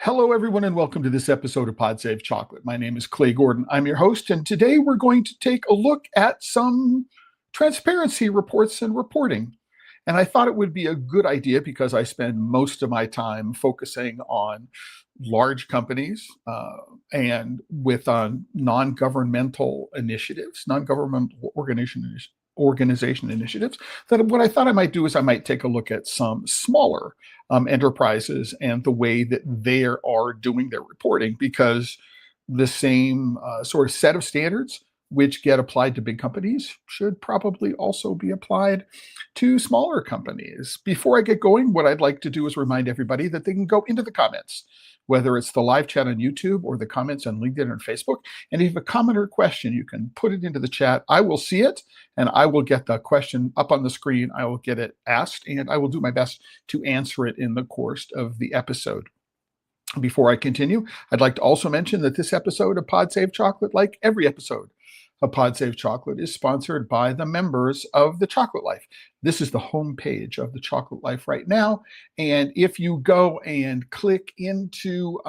Hello, everyone, and welcome to this episode of Pod Save Chocolate. My name is Clay Gordon. I'm your host, and today we're going to take a look at some transparency reports and reporting. And I thought it would be a good idea because I spend most of my time focusing on large companies and with non-governmental initiatives, non-governmental organization initiatives, that what I thought I might do is I might take a look at some smaller enterprises and the way that they are doing their reporting, because the same sort of set of standards which get applied to big companies should probably also be applied to smaller companies. Before I get going, what I'd like to do is remind everybody that they can go into the comments, whether it's the live chat on YouTube or the comments on LinkedIn or Facebook. And if you have a comment or question, you can put it into the chat. I will see it, and I will get the question up on the screen. I will get it asked, and I will do my best to answer it in the course of the episode. Before I continue, I'd like to also mention that this episode of Pod Save Chocolate, like every episode of Pod Save Chocolate, is sponsored by the members of the Chocolate Life. This is the homepage of the Chocolate Life right now. And if you go and click into,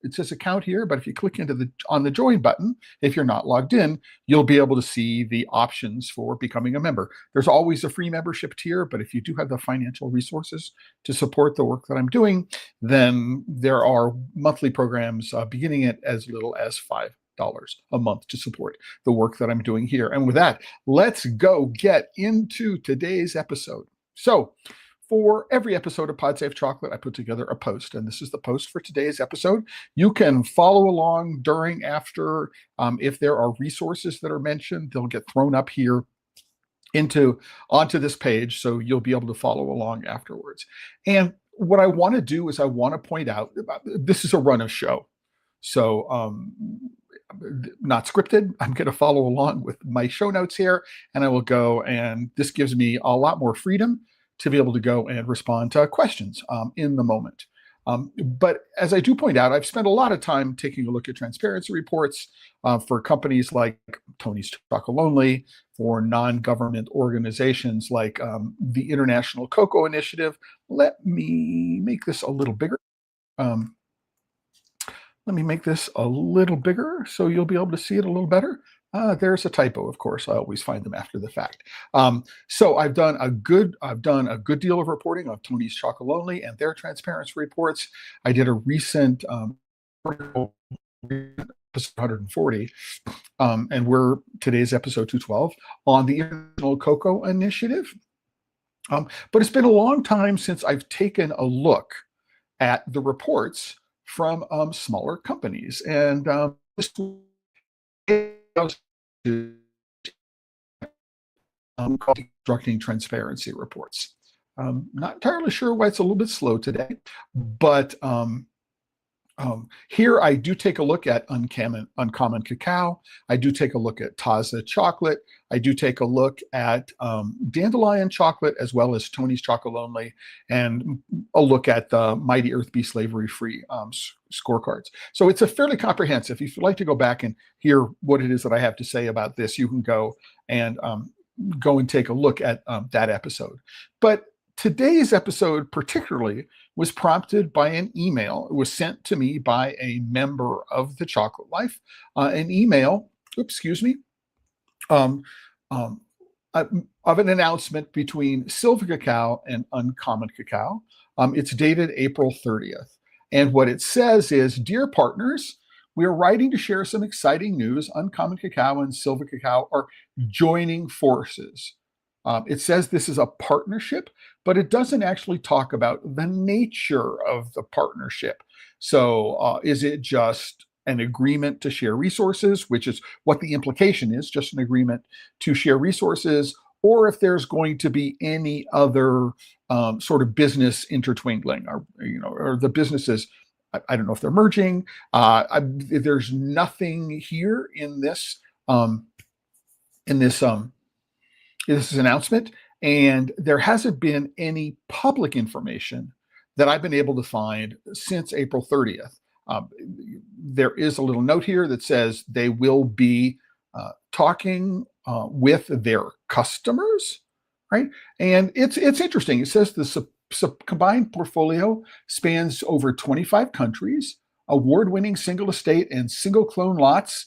it says account here, but if you click into on the join button, if you're not logged in, you'll be able to see the options for becoming a member. There's always a free membership tier, but if you do have the financial resources to support the work that I'm doing, then there are monthly programs beginning at as little as $5 a month to support the work that I'm doing here. And with that, let's go get into today's episode. So for every episode of Pod Save Chocolate, I put together a post, and this is the post for today's episode. You can follow along during, after. If there are resources that are mentioned, they'll get thrown up here onto this page, so you'll be able to follow along afterwards. And what I want to do is I want to point out, this is a run of show. So not scripted. I'm going to follow along with my show notes here, and I will go, and this gives me a lot more freedom to be able to go and respond to questions in the moment. But as I do point out, I've spent a lot of time taking a look at transparency reports for companies like Tony's Chocolonely, for non-government organizations like the International Cocoa Initiative. Let me make this a little bigger. Let me make this a little bigger so you'll be able to see it a little better. There's a typo, of course. I always find them after the fact. So I've done a good deal of reporting of Tony's Chocolonely and their transparency reports. I did a recent article, episode 140, and today's episode 212 on the International Cocoa Initiative. But it's been a long time since I've taken a look at the reports from smaller companies, and this constructing transparency reports. Not entirely sure why it's a little bit slow today, but here I do take a look at Uncommon Cacao. I do take a look at Taza Chocolate. I do take a look at Dandelion Chocolate, as well as Tony's Chocolonely, and a look at the Mighty Earth Be Slavery Free scorecards. So it's a fairly comprehensive. If you'd like to go back and hear what it is that I have to say about this, you can go and take a look at that episode. But today's episode particularly was prompted by an email. It was sent to me by a member of the Chocolate Life, an email, of an announcement between Silva Cacao and Uncommon Cacao. It's dated April 30th. And what it says is, "Dear partners, we are writing to share some exciting news. Uncommon Cacao and Silva Cacao are joining forces." It says this is a partnership, but it doesn't actually talk about the nature of the partnership. So is it just an agreement to share resources, which is what the implication is, just an agreement to share resources, or if there's going to be any other sort of business intertwingling, or the businesses, I don't know if they're merging. There's nothing here in this announcement, and there hasn't been any public information that I've been able to find since April 30th. There is a little note here that says they will be talking with their customers, right? And it's interesting. It says the combined portfolio spans over 25 countries, award-winning single estate and single clone lots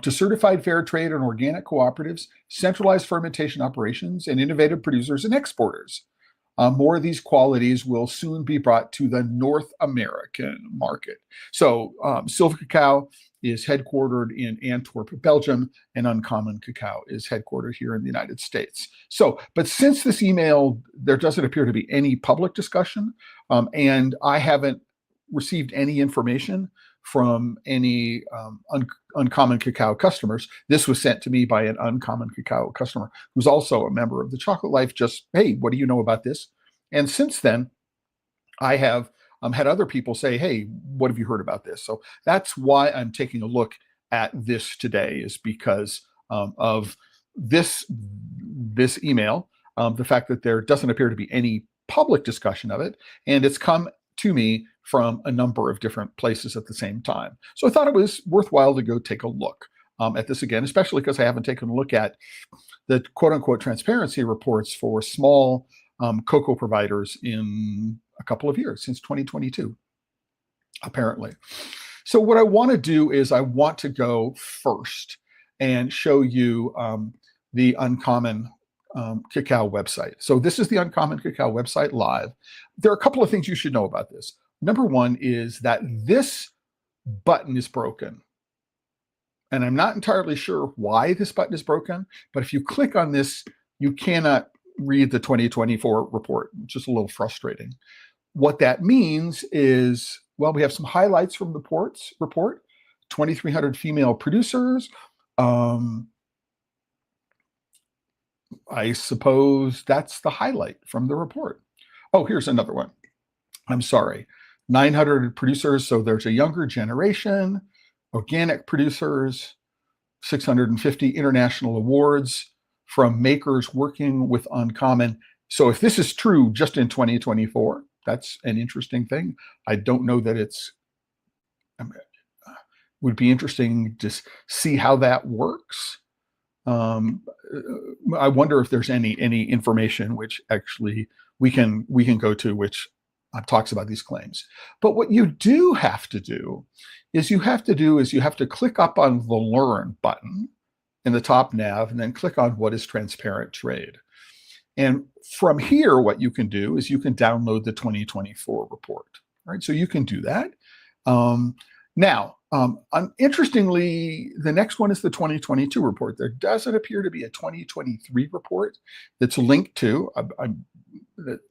to certified fair trade and organic cooperatives, centralized fermentation operations, and innovative producers and exporters. More of these qualities will soon be brought to the North American market. So Silva Cacao is headquartered in Antwerp, Belgium, and Uncommon Cacao is headquartered here in the United States. So, but since this email, there doesn't appear to be any public discussion, and I haven't received any information from any Uncommon Cacao customers. This was sent to me by an Uncommon Cacao customer who's also a member of the Chocolate Life. Just, hey, what do you know about this? And since then, I have had other people say, hey, what have you heard about this? So that's why I'm taking a look at this today, is because of this email, the fact that there doesn't appear to be any public discussion of it, and it's come to me from a number of different places at the same time. So I thought it was worthwhile to go take a look at this again, especially because I haven't taken a look at the quote-unquote transparency reports for small cocoa providers in a couple of years, since 2022, apparently. So what I want to do is I want to go first and show you the Uncommon Cacao website. So this is the Uncommon Cacao website live. There are a couple of things you should know about this. Number one is that this button is broken. And I'm not entirely sure why this button is broken, but if you click on this, you cannot read the 2024 report, which is a little frustrating. What that means is, well, we have some highlights from the report, 2,300 female producers. I suppose that's the highlight from the report. Oh, here's another one. I'm sorry. 900 producers, so there's a younger generation, organic producers, 650 international awards from makers working with Uncommon. So if this is true just in 2024, that's an interesting thing. I don't know that it's, would be interesting to see how that works. I wonder if there's any information which actually we can go to, which talks about these claims. But what you do have to do is you have to click up on the Learn button in the top nav, and then click on what is transparent trade. And from here, what you can do is you can download the 2024 report. Right, so you can do that. Now, interestingly, the next one is the 2022 report. There doesn't appear to be a 2023 report that's linked to,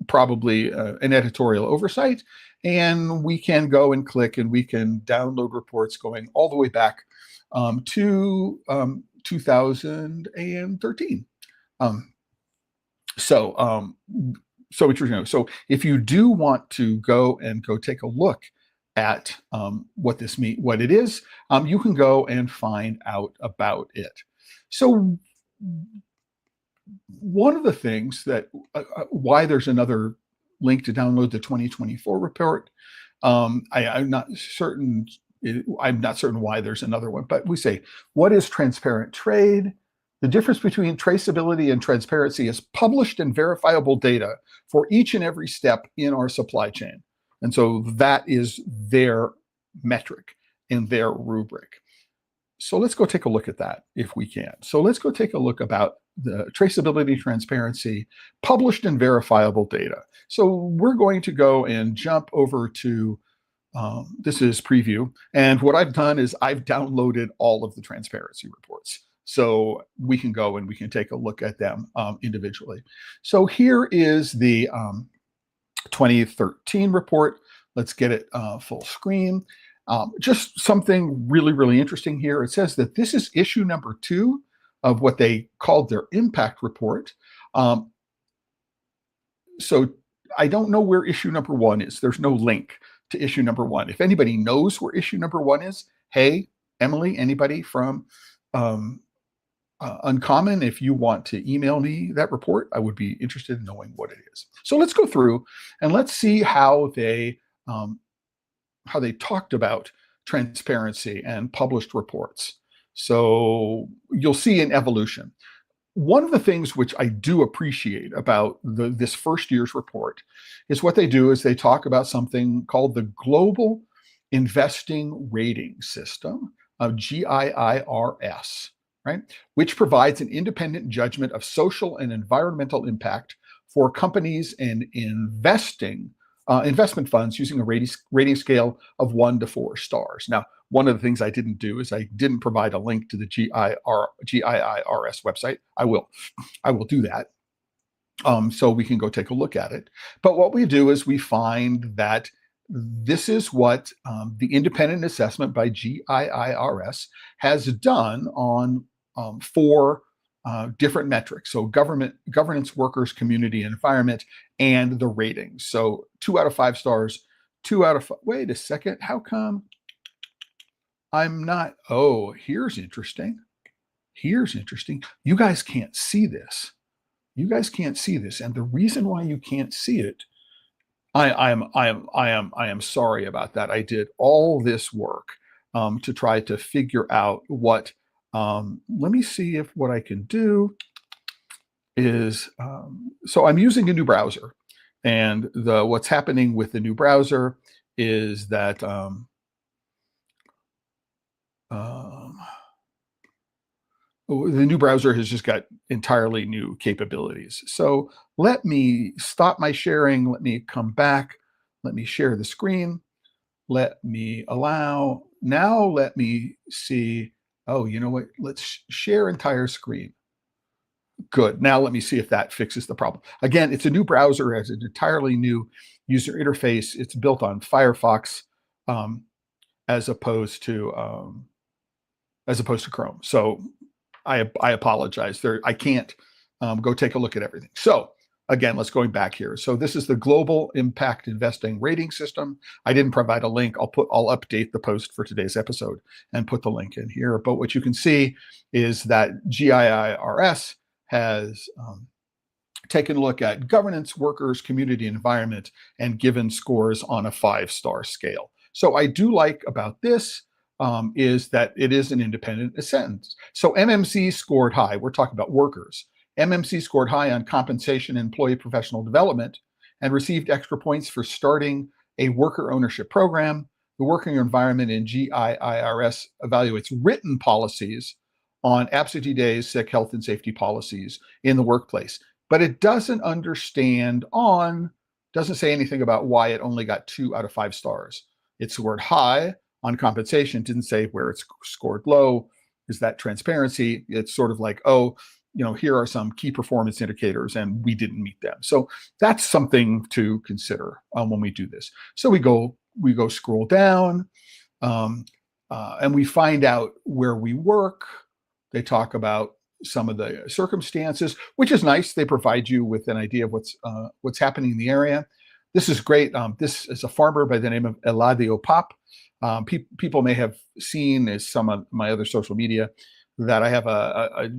probably an editorial oversight, and we can go and click and we can download reports going all the way back to 2013. So if you do want to go take a look at what it is, you can go and find out about it. So one of the things that why there's another link to download the 2024 report, I'm not certain why there's another one, but we say, what is transparent trade? The difference between traceability and transparency is published and verifiable data for each and every step in our supply chain. And so that is their metric and their rubric. So let's go take a look at that if we can. So let's go take a look about the traceability, transparency, published and verifiable data. So we're going to go and jump over to, this is preview. And what I've done is I've downloaded all of the transparency reports. So we can go and we can take a look at them individually. So here is the 2013 report. Let's get it full screen. Just something really, really interesting here. It says that this is issue number 2 of what they called their impact report. So I don't know where issue number 1 is. There's no link to issue number 1. If anybody knows where issue number 1 is, hey, Emily, anybody from Uncommon, if you want to email me that report, I would be interested in knowing what it is. So let's go through and let's see how they talked about transparency and published reports. So you'll see an evolution. one of the things which I do appreciate about this first year's report is what they do is they talk about something called the Global Investing Rating System, of GIIRS, right? Which provides an independent judgment of social and environmental impact for companies and investment funds using a rating scale of 1 to 4 stars. Now, one of the things I didn't do is I didn't provide a link to the GIIRS website. I will do that, so we can go take a look at it. But what we do is we find that this is what the independent assessment by GIIRS has done on 4 different metrics. So governance, workers, community, and environment, and the ratings. So 2 out of 5 stars, 2 out of 5. Wait a second. How come I'm not? Oh, here's interesting. Here's interesting. You guys can't see this. You guys can't see this. And the reason why you can't see it, I am sorry about that. I did all this work to try to figure out what. Let me see if what I can do is. So I'm using a new browser, and what's happening with the new browser is that the new browser has just got entirely new capabilities. So let me stop my sharing. Let me come back. Let me share the screen. Let me allow. Now let me see. Oh, you know what? Let's share entire screen. Good. Now let me see if that fixes the problem. Again, it's a new browser, has an entirely new user interface. It's built on Firefox as opposed to Chrome. So I apologize. I can't go take a look at everything. So again, let's going back here. So this is the Global Impact Investing Rating System. I didn't provide a link. I'll update the post for today's episode and put the link in here. But what you can see is that GIIRS has taken a look at governance, workers, community, environment, and given scores on a 5-star scale. So I do like about this is that it is an independent assessment. So MMC scored high. We're talking about workers. MMC scored high on compensation and employee professional development and received extra points for starting a worker ownership program. The working environment in GIIRS evaluates written policies on absentee days, sick, health, and safety policies in the workplace. But it doesn't say anything about why it only got 2 out of 5 stars. It scored high on compensation, didn't say where it's scored low. Is that transparency? It's sort of like, oh, here are some key performance indicators and we didn't meet them. So that's something to consider when we do this. So we go scroll down and we find out where we work. They talk about some of the circumstances, which is nice. They provide you with an idea of what's happening in the area. This is great. This is a farmer by the name of Eladio Pop. People may have seen as some of my other social media that I have a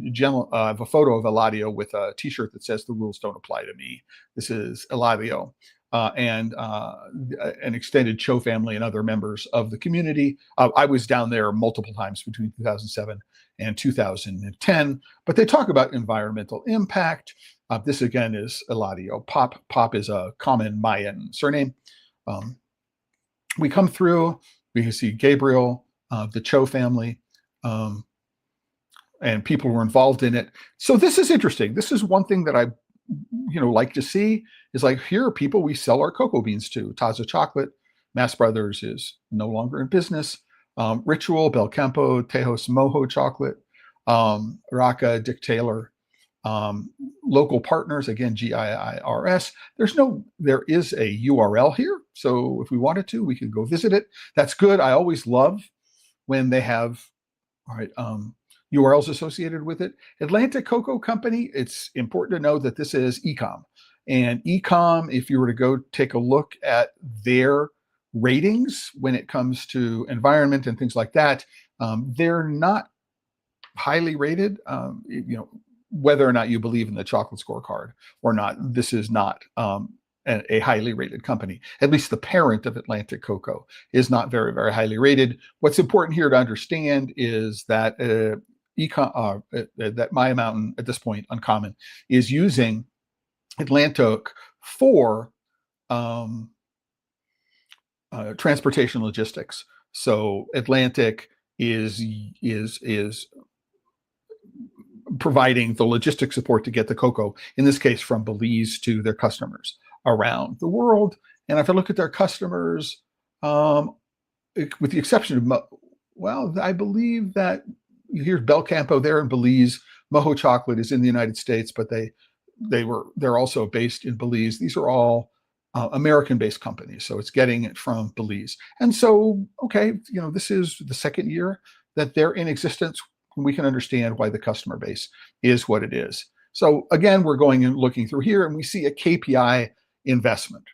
photo of Eladio with a T-shirt that says "The rules don't apply to me." This is Eladio and an extended Cho family and other members of the community. I was down there multiple times between 2007 and 2010. But they talk about environmental impact. This again is Eladio Pop. Pop is a common Mayan surname. We come through. We can see Gabriel, the Cho family. And people were involved in it. So this is interesting. This is one thing that I, like to see is like, here are people we sell our cocoa beans to. Taza Chocolate, Mass Brothers is no longer in business. Ritual, Belcampo, Tejos Mojo Chocolate, Raka, Dick Taylor, local partners, again, GIIRS. There is a URL here. So if we wanted to, we could go visit it. That's good. I always love when they have, URLs associated with it. Atlantic Cocoa Company, it's important to know that this is ecom. And ecom, if you were to go take a look at their ratings when it comes to environment and things like that, they're not highly rated. Whether or not you believe in the chocolate scorecard or not, this is not a highly rated company. At least the parent of Atlantic Cocoa is not very, very highly rated. What's important here to understand is that that Maya Mountain at this point, Uncommon, is using Atlantic for transportation logistics. So Atlantic is providing the logistic support to get the cocoa, in this case from Belize, to their customers around the world. And if I look at their customers, with the exception of, well, I believe that here's Belcampo there in Belize. Moho Chocolate is in the United States, but they're also based in Belize. These are all American-based companies, so it's getting it from Belize. And so, okay, this is the second year that they're in existence. We can understand why the customer base is what it is. So again, we're going and looking through here, and we see a KPI investment.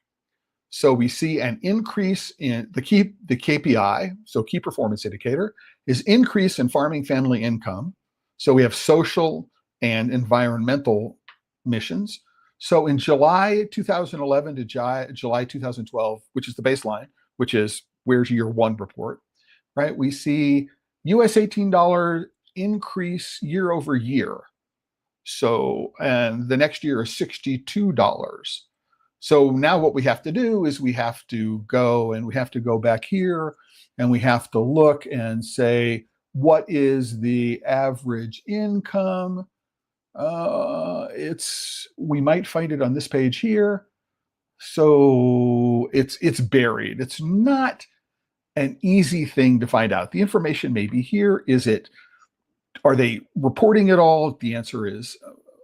So we see an increase in the KPI, so key performance indicator, is increase in farming family income. So we have social and environmental missions. So in July 2011 to July 2012, which is the baseline, which is where's year one report, right? We see US $18 increase year over year. So, and the next year is $62. So now what we have to do is we have to go back here, and we have to look and say, what is the average income? We might find it on this page here. So it's buried. It's not an easy thing to find out. The information may be here. Are they reporting it all? The answer is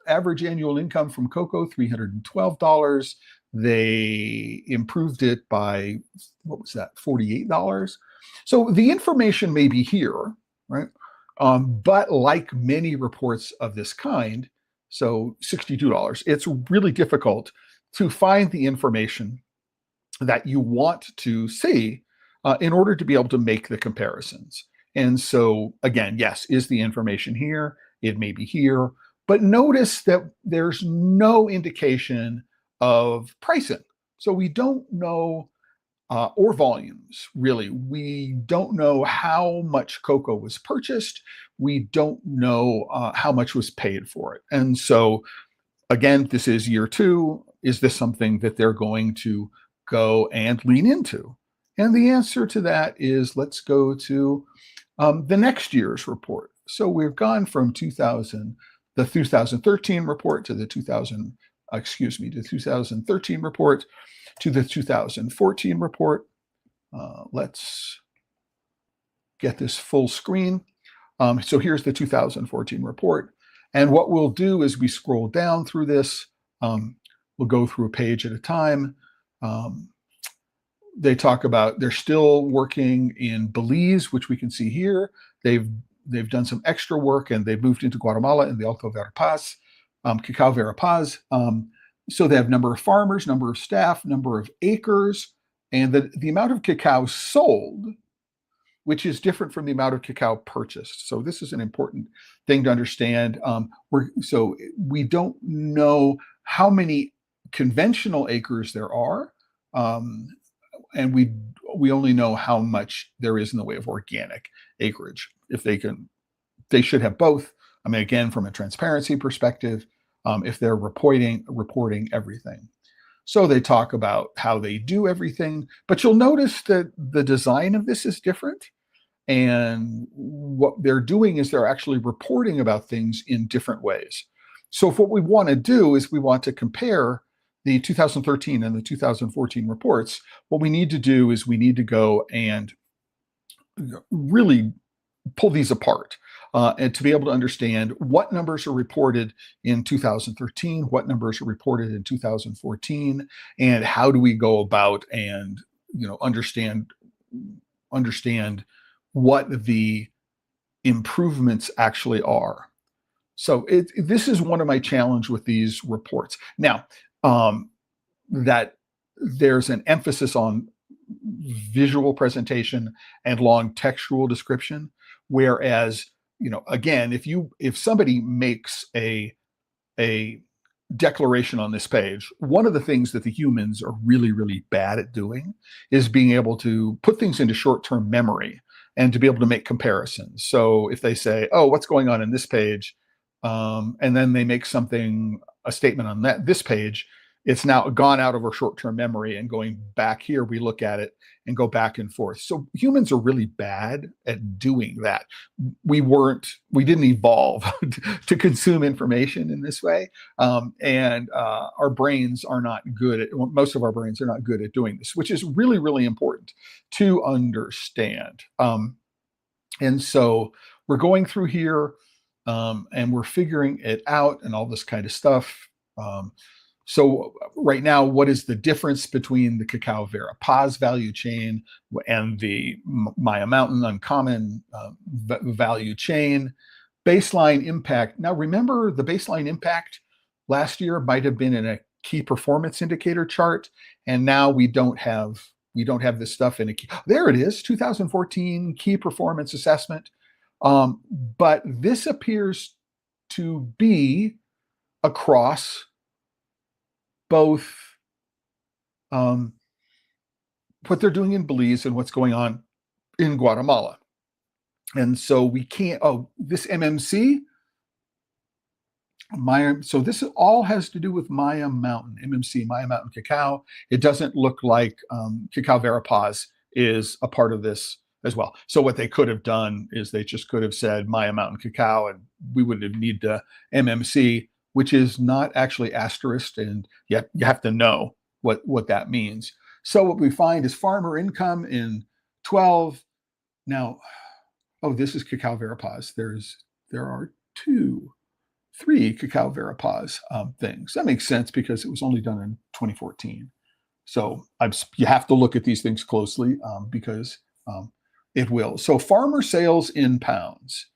average annual income from cocoa, $312. They improved it by, what was that, $48? So the information may be here, right? But like many reports of this kind, so $62, it's really difficult to find the information that you want to see in order to be able to make the comparisons. And so again, yes, is the information here? It may be here, but notice that there's no indication of pricing. So we don't know, or volumes, really. We don't know how much cocoa was purchased. We don't know how much was paid for it. And so again, this is year two. Is this something that they're going to go and lean into? And the answer to that is, let's go to the next year's report. So we've gone from the 2013 report to the 2013 report to the 2014 report. Let's get this full screen. So here's the 2014 report. And what we'll do is we scroll down through this. We'll go through a page at a time. They talk about they're still working in Belize, which we can see here. They've done some extra work, and they've moved into Guatemala in the Alto Verapaz, Cacao Verapaz. So they have number of farmers, number of staff, number of acres, and the amount of cacao sold, which is different from the amount of cacao purchased. So this is an important thing to understand. So we don't know how many conventional acres there are, and we only know how much there is in the way of organic acreage. If they should have both. I mean, again, from a transparency perspective, if they're reporting everything. So they talk about how they do everything, but you'll notice that the design of this is different. And what they're doing is they're actually reporting about things in different ways. So if what we want to do is we want to compare the 2013 and the 2014 reports, what we need to do is we need to go and really pull these apart and to be able to understand what numbers are reported in 2013, what numbers are reported in 2014, and how do we go about and understand what the improvements actually are. So this is one of my challenge with these reports. Now, that there's an emphasis on visual presentation and long textual description, whereas again, if somebody makes a declaration on this page, one of the things that the humans are really, really bad at doing is being able to put things into short-term memory and to be able to make comparisons. So if they say, oh, what's going on in this page, and then they make a statement on this page, it's now gone out of our short-term memory, and going back here, we look at it and go back and forth. So humans are really bad at doing that. We didn't evolve to consume information in this way. And our brains are not good most of our brains are not good at doing this, which is really, really important to understand. And so we're going through here, and we're figuring it out and all this kind of stuff. So right now, what is the difference between the Cacao Vera Paz value chain and the Maya Mountain Uncommon value chain? Baseline impact. Now, remember, the baseline impact last year might have been in a key performance indicator chart, and now we don't have this stuff in a key. There it is, 2014 key performance assessment. But this appears to be across both what they're doing in Belize and what's going on in Guatemala. And so we can't, this MMC, so this all has to do with Maya Mountain, MMC, Maya Mountain Cacao. It doesn't look like Cacao Vera Paz is a part of this as well. So what they could have done is they just could have said Maya Mountain Cacao, and we wouldn't have needed the MMC, which is not actually asterisked, and yet you have to know what that means. So what we find is farmer income in 12. Now, this is Cacao Vera Paz. There are 3 Cacao Vera Paz things. That makes sense because it was only done in 2014. So you have to look at these things closely because it will. So farmer sales in pounds.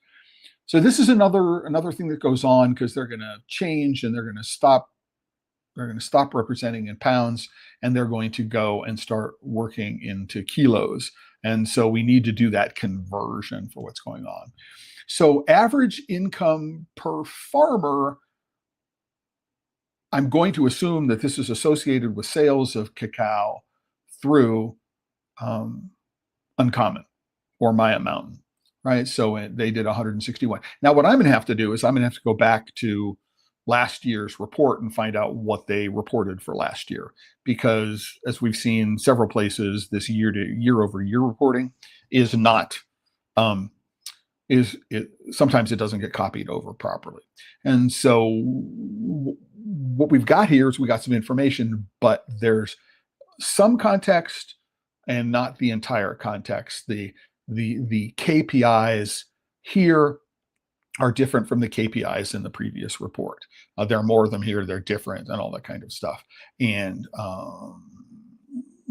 So this is another thing that goes on because they're going to change and they're going to stop representing in pounds, and they're going to go and start working into kilos. And so we need to do that conversion for what's going on. So average income per farmer, I'm going to assume that this is associated with sales of cacao through Uncommon or Maya Mountain. Right, so they did 161. Now, what I'm going to have to do is I'm going to have to go back to last year's report and find out what they reported for last year, because as we've seen several places, this year-over-year reporting is not sometimes it doesn't get copied over properly. And so what we've got here is we got some information, but there's some context and not the entire context. The KPIs here are different from the KPIs in the previous report. There are more of them here. They're different and all that kind of stuff. And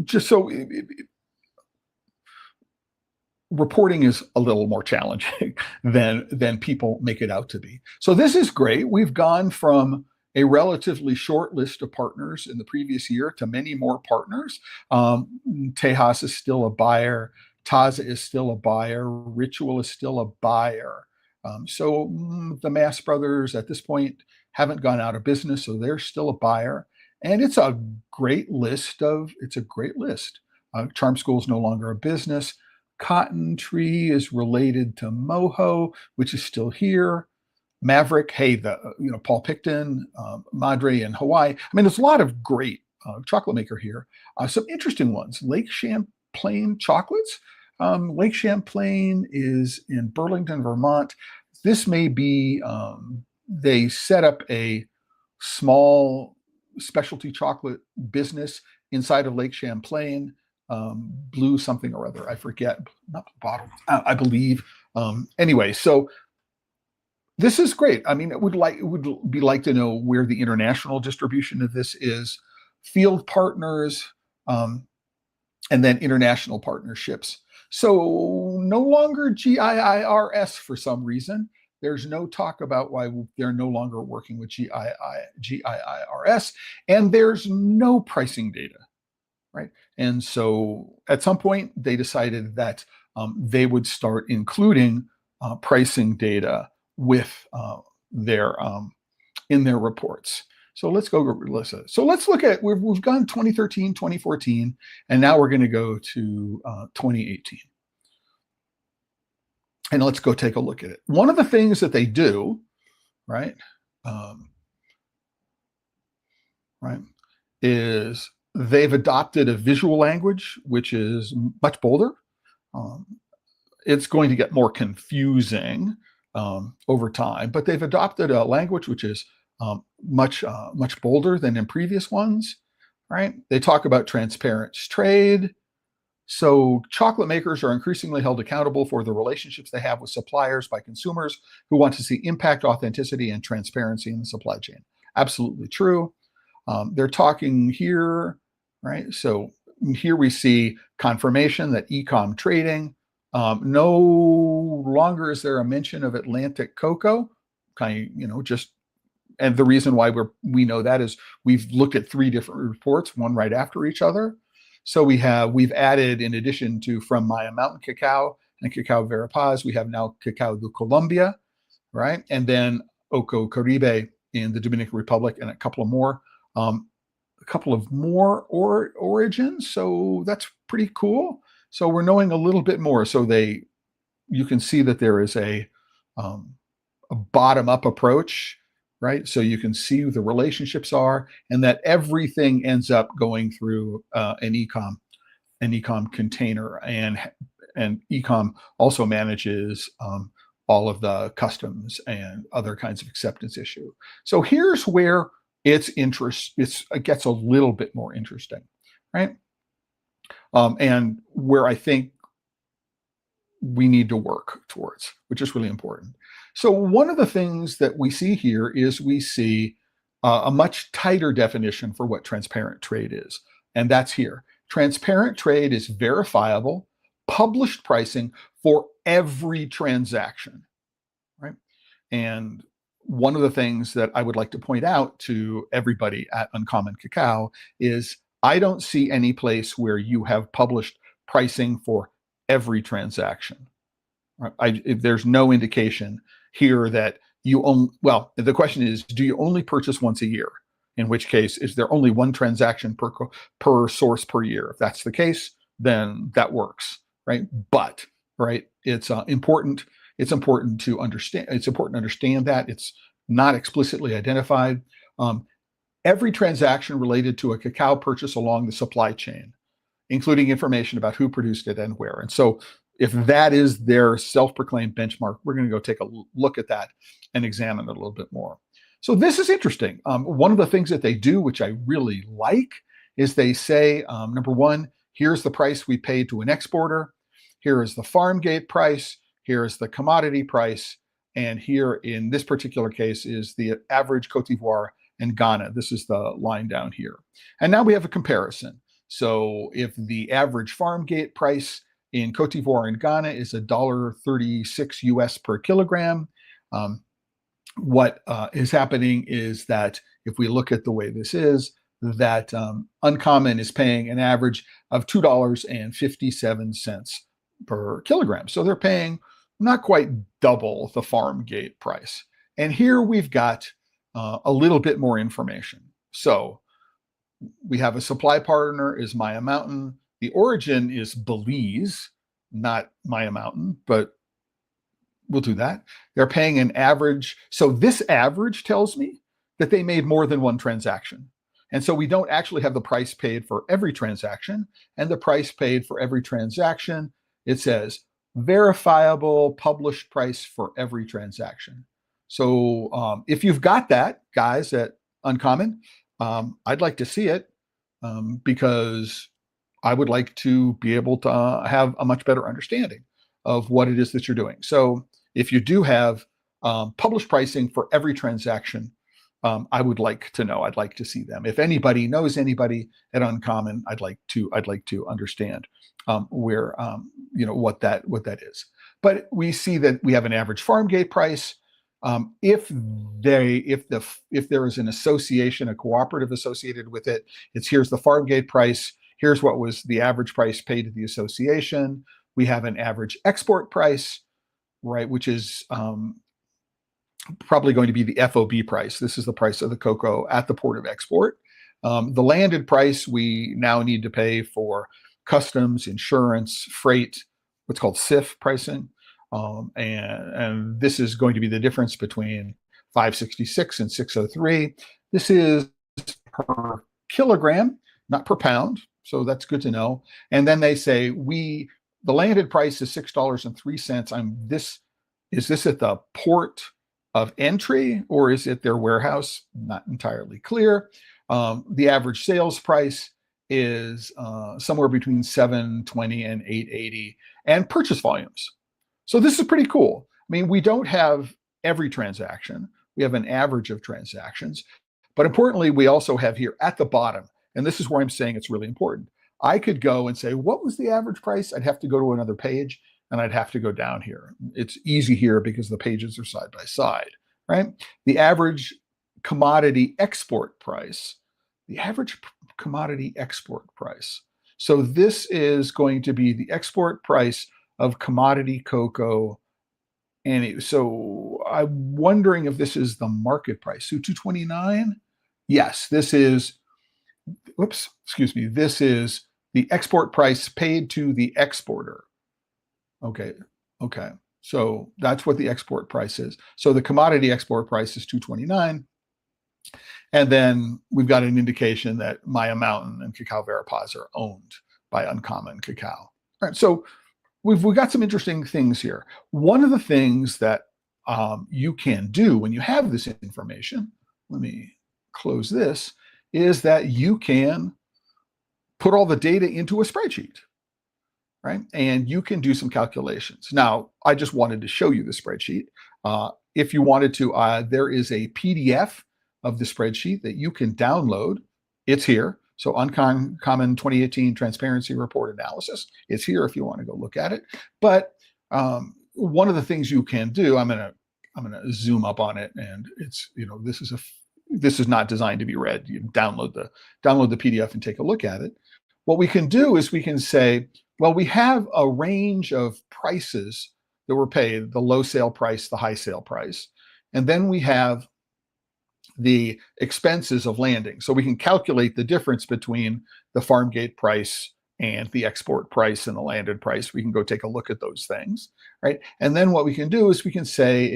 just so reporting is a little more challenging than people make it out to be. So this is great. We've gone from a relatively short list of partners in the previous year to many more partners. Tejas is still a buyer. Taza is still a buyer. Ritual is still a buyer. So the Mass Brothers at this point haven't gone out of business, so they're still a buyer. And it's a great list. Charm School is no longer a business. Cotton Tree is related to Moho, which is still here. Maverick, Paul Picton, Madre in Hawaii. I mean, there's a lot of great chocolate maker here. Some interesting ones. Lake Champlain Chocolates. Lake Champlain is in Burlington, Vermont. This may be, they set up a small specialty chocolate business inside of Lake Champlain. Blue something or other, I forget, not the bottle, I believe. Anyway, so this is great. I mean, it would be like to know where the international distribution of this is, field partners, and then international partnerships. So no longer GIIRS for some reason. There's no talk about why they're no longer working with GIIRS, and there's no pricing data, right? And so at some point they decided that they would start including pricing data with in their reports. So let's go, Melissa. So let's look at, we've gone 2013, 2014, and now we're going to go to 2018. And let's go take a look at it. One of the things that they do, right, right, is they've adopted a visual language, which is much bolder. Um, it's going to get more confusing over time, but they've adopted a language which is much bolder than in previous ones, right? They talk about transparent trade. So chocolate makers are increasingly held accountable for the relationships they have with suppliers by consumers who want to see impact, authenticity, and transparency in the supply chain. Absolutely true. They're talking here, right? So here we see confirmation that e-com trading, no longer is there a mention of Atlantic cocoa, kind of, just, and the reason why we know that is we've looked at 3 different reports, one right after each other. So we've added, in addition to from Maya Mountain Cacao and Cacao Verapaz, we have now Cacao de Colombia, right? And then Oco Caribe in the Dominican Republic, and a couple of more origins. So that's pretty cool. So we're knowing a little bit more. So you can see that there is a bottom-up approach, right? So you can see who the relationships are, and that everything ends up going through an e-com container, and e-com also manages all of the customs and other kinds of acceptance issue. So here's where it gets a little bit more interesting, right? And where I think we need to work towards, which is really important. So one of the things that we see here is we see a much tighter definition for what transparent trade is. And that's here. Transparent trade is verifiable, published pricing for every transaction, right? And one of the things that I would like to point out to everybody at Uncommon Cacao is I don't see any place where you have published pricing for every transaction. There's no indication here that you own. Well, the question is, do you only purchase once a year? In which case, is there only one transaction per source per year? If that's the case, then that works, right? But right, it's important. It's important to understand. It's important to understand that it's not explicitly identified. Every transaction related to a cacao purchase along the supply chain, including information about who produced it and where. And so if that is their self-proclaimed benchmark, we're going to go take a look at that and examine it a little bit more. So this is interesting. One of the things that they do, which I really like, is they say, number one, here's the price we paid to an exporter. Here is the farm gate price. Here is the commodity price. And here in this particular case is the average Cote d'Ivoire and Ghana. This is the line down here. And now we have a comparison. So if the average farm gate price in Cote d'Ivoire and Ghana is $1.36 US per kilogram, what is happening is that if we look at the way this is, that Uncommon is paying an average of $2.57 per kilogram. So they're paying not quite double the farm gate price. And here we've got a little bit more information. So we have a supply partner is Maya Mountain. The origin is Belize, not Maya Mountain, but we'll do that. They're paying an average. So this average tells me that they made more than one transaction. And so we don't actually have the price paid for every transaction. And the price paid for every transaction, it says verifiable published price for every transaction. So if you've got that, guys, at Uncommon, I'd like to see it because I would like to be able to have a much better understanding of what it is that you're doing. So if you do have published pricing for every transaction, I would like to know. I'd like to see them. If anybody knows anybody at Uncommon, I'd like to understand where what that is. But we see that we have an average farm gate price. If there is an association, a cooperative associated with it, here's the farm gate price. Here's what was the average price paid to the association. We have an average export price, right, which is probably going to be the FOB price. This is the price of the cocoa at the port of export. The landed price we now need to pay for customs, insurance, freight, what's called CIF pricing. And this is going to be the difference between 566 and 603. This is per kilogram, not per pound. So that's good to know. And then they say the landed price is $6.03. Is this at the port of entry or is it their warehouse? Not entirely clear. The average sales price is somewhere between 720 and 880, and purchase volumes. So this is pretty cool. I mean, we don't have every transaction. We have an average of transactions. But importantly, we also have here at the bottom, and this is where I'm saying it's really important. I could go and say, what was the average price? I'd have to go to another page and I'd have to go down here. It's easy here because the pages are side by side, right? The average commodity export price, the average commodity export price. So this is going to be the export price of commodity cocoa. And so I'm wondering if this is the market price. So 229? Yes, this is, this is the export price paid to the exporter. Okay. So that's what the export price is. So the commodity export price is 229. And then we've got an indication that Maya Mountain and Cacao Verapaz are owned by Uncommon Cacao. All right, so we've got some interesting things here. One of the things that you can do when you have this information, let me close this, is that you can put all the data into a spreadsheet, right? And you can do some calculations. Now, I just wanted to show you the spreadsheet. If you wanted to, there is a PDF of the spreadsheet that you can download. It's here. So Uncommon 2018 Transparency Report Analysis. It's here if you want to go look at it. But one of the things you can do, I'm gonna zoom up on it, and it's, this is not designed to be read. You download the PDF and take a look at it. What we can do is we can say, well, we have a range of prices that were paid, the low sale price, the high sale price, and then we have the expenses of landing. So we can calculate the difference between the farm gate price and the export price and the landed price. We can go take a look at those things, right? And then what we can do is we can say,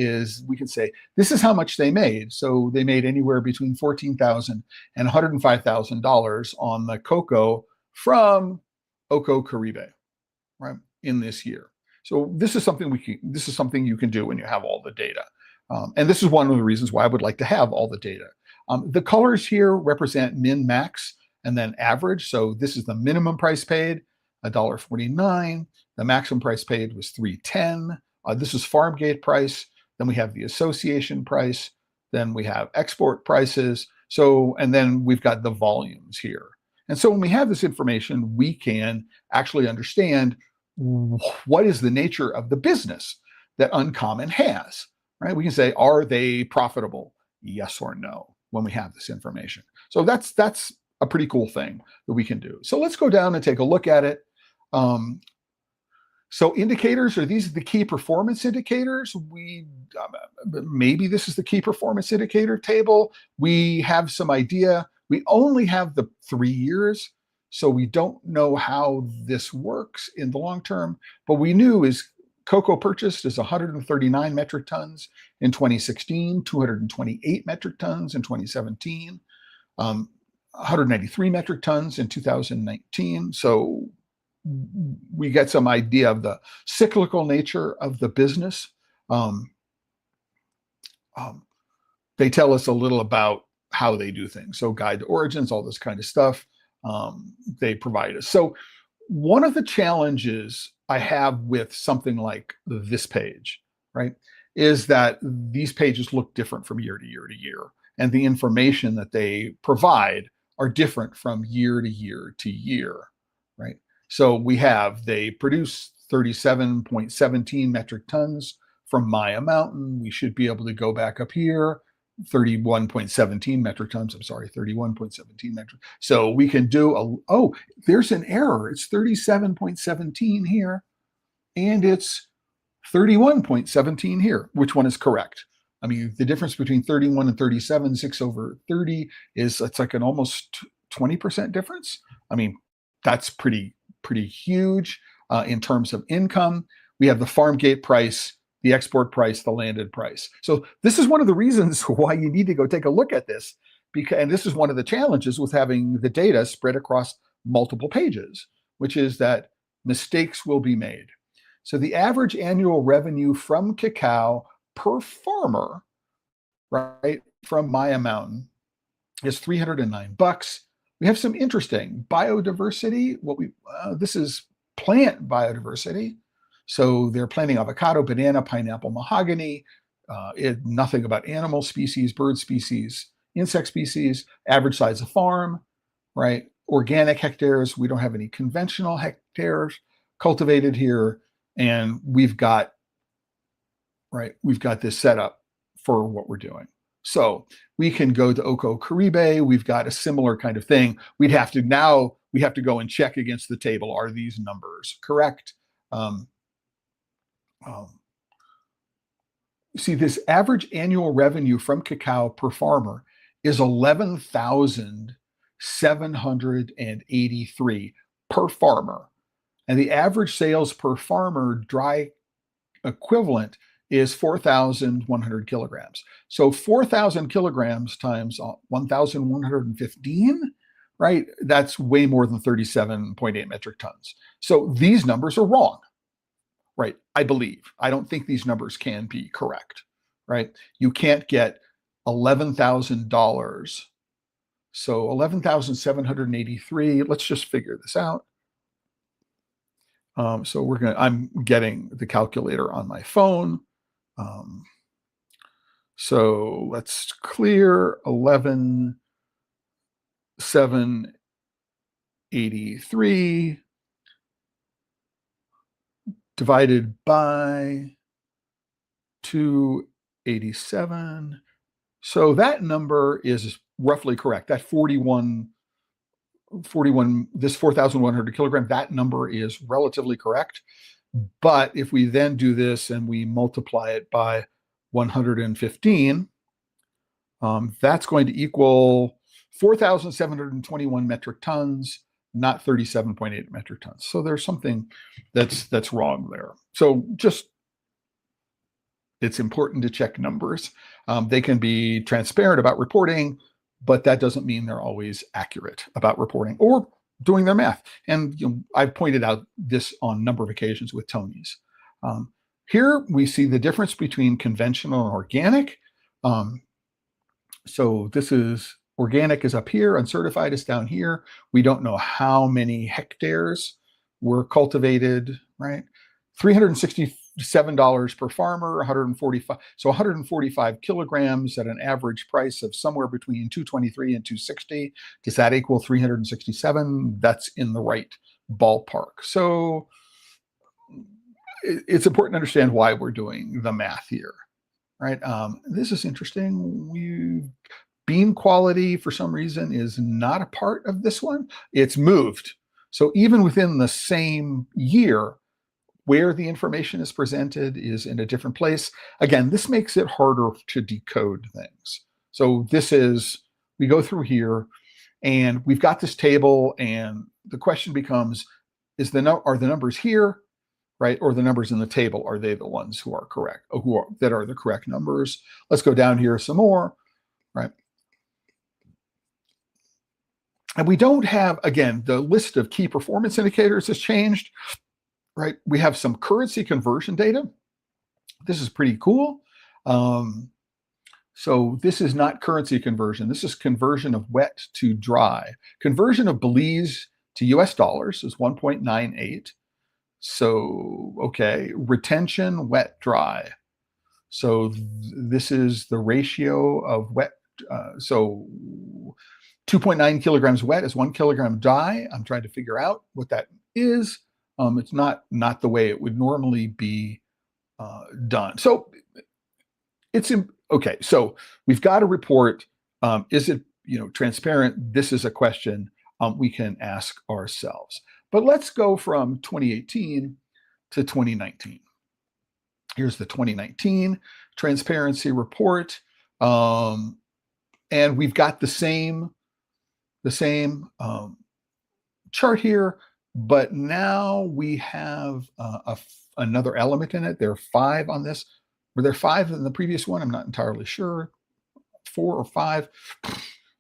this is how much they made. So they made anywhere between $14,000 and $105,000 on the cocoa from Oko Caribe, right, in this year. So this is something you can do when you have all the data. And this is one of the reasons why I would like to have all the data. The colors here represent min, max, and then average. So this is the minimum price paid, $1.49. The maximum price paid was $3.10. This is farm gate price. Then we have the association price. Then we have export prices. So, and then we've got the volumes here. And so when we have this information, we can actually understand what is the nature of the business that Uncommon has. Right? We can say, are they profitable? Yes or no, when we have this information. So that's a pretty cool thing that we can do. So let's go down and take a look at it. So indicators, are these the key performance indicators? Maybe this is the key performance indicator table. We have some idea. We only have the 3 years, so we don't know how this works in the long term. But we knew is cocoa purchased is 139 metric tons in 2016, 228 metric tons in 2017, 193 metric tons in 2019. So we get some idea of the cyclical nature of the business. They tell us a little about how they do things. So guide to origins, all this kind of stuff they provide us. So one of the challenges I have with something like this page, right, is that these pages look different from year to year to year. And the information that they provide are different from year to year to year, right? So they produce 37.17 metric tons from Maya Mountain. We should be able to go back up here, 31.17 metric tons. I'm sorry, 31.17 metric. So we can do there's an error. It's 37.17 here, and it's 31.17 here. Which one is correct? I mean, the difference between 31 and 37, 6 over 30, it's like an almost 20% difference. I mean, that's pretty huge in terms of income. We have the farm gate price, the export price, the landed price. So this is one of the reasons why you need to go take a look at this, because, and this is one of the challenges with having the data spread across multiple pages, which is that mistakes will be made. So the average annual revenue from cacao per farmer, right, from Maya Mountain is $309. We have some interesting biodiversity. This is plant biodiversity. So they're planting avocado, banana, pineapple, mahogany. Nothing about animal species, bird species, insect species. Average size of farm, right? Organic hectares. We don't have any conventional hectares cultivated here, and we've got this set up for what we're doing. So we can go to Oko Caribe. We've got a similar kind of thing. We have to go and check against the table. Are these numbers correct? See, this average annual revenue from cacao per farmer is $11,783 per farmer. And the average sales per farmer dry equivalent is 4,100 kilograms. So 4,000 kilograms times 1,115, right? That's way more than 37.8 metric tons. So these numbers are wrong, right? I believe. I don't think these numbers can be correct, right? You can't get $11,000. So 11,783, let's just figure this out. I'm getting the calculator on my phone. So let's clear 11,783 divided by 287. So that number is roughly correct. That 41, this 4,100 kilogram, that number is relatively correct. But if we then do this and we multiply it by 115, that's going to equal 4,721 metric tons, not 37.8 metric tons. So there's something that's wrong there. So it's important to check numbers. They can be transparent about reporting, but that doesn't mean they're always accurate about reporting or doing their math. And I've pointed out this on a number of occasions with Tony's. Here we see the difference between conventional and organic. So this is organic is up here, uncertified is down here. We don't know how many hectares were cultivated, right? $367 per farmer, 145. So 145 kilograms at an average price of somewhere between 223 and 260. Does that equal 367? That's in the right ballpark. So it's important to understand why we're doing the math here, right? This is interesting. Bean quality, for some reason, is not a part of this one. It's moved. So even within the same year, where the information is presented is in a different place. Again, this makes it harder to decode things. So we go through here and we've got this table, and the question becomes, are the numbers here, right? Or the numbers in the table, are they the ones who are correct, or that are the correct numbers? Let's go down here some more, right? And we don't have, again, the list of key performance indicators has changed, right? We have some currency conversion data. This is pretty cool. So this is not currency conversion. This is conversion of wet to dry. Conversion of Belize to US dollars is 1.98. So, okay, retention, wet, dry. So this is the ratio of wet. So 2.9 kilograms wet is 1 kilogram dry. I'm trying to figure out what that is. It's not the way it would normally be done. So it's okay. So we've got a report. Is it transparent? This is a question we can ask ourselves. But let's go from 2018 to 2019. Here's the 2019 transparency report, and we've got the same chart here, but now we have a another element in it. There are 5 on this. Were there 5 in the previous one? I'm not entirely sure. 4 or 5.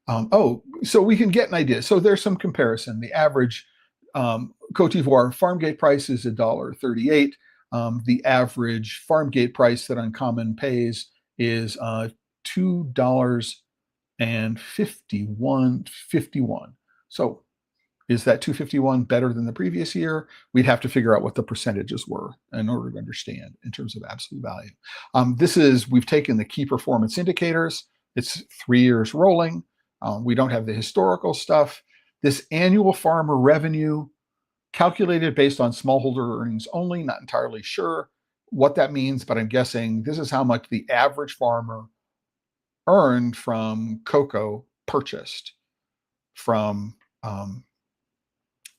Oh, so we can get an idea. So there's some comparison. The average Cote d'Ivoire farm gate price is $1.38. The average farm gate price that Uncommon pays is $2.51. So is that 251 better than the previous year? We'd have to figure out what the percentages were in order to understand in terms of absolute value. We've taken the key performance indicators. It's 3 years rolling. We don't have the historical stuff. This annual farmer revenue calculated based on smallholder earnings only, not entirely sure what that means, but I'm guessing this is how much the average farmer earned from cocoa purchased by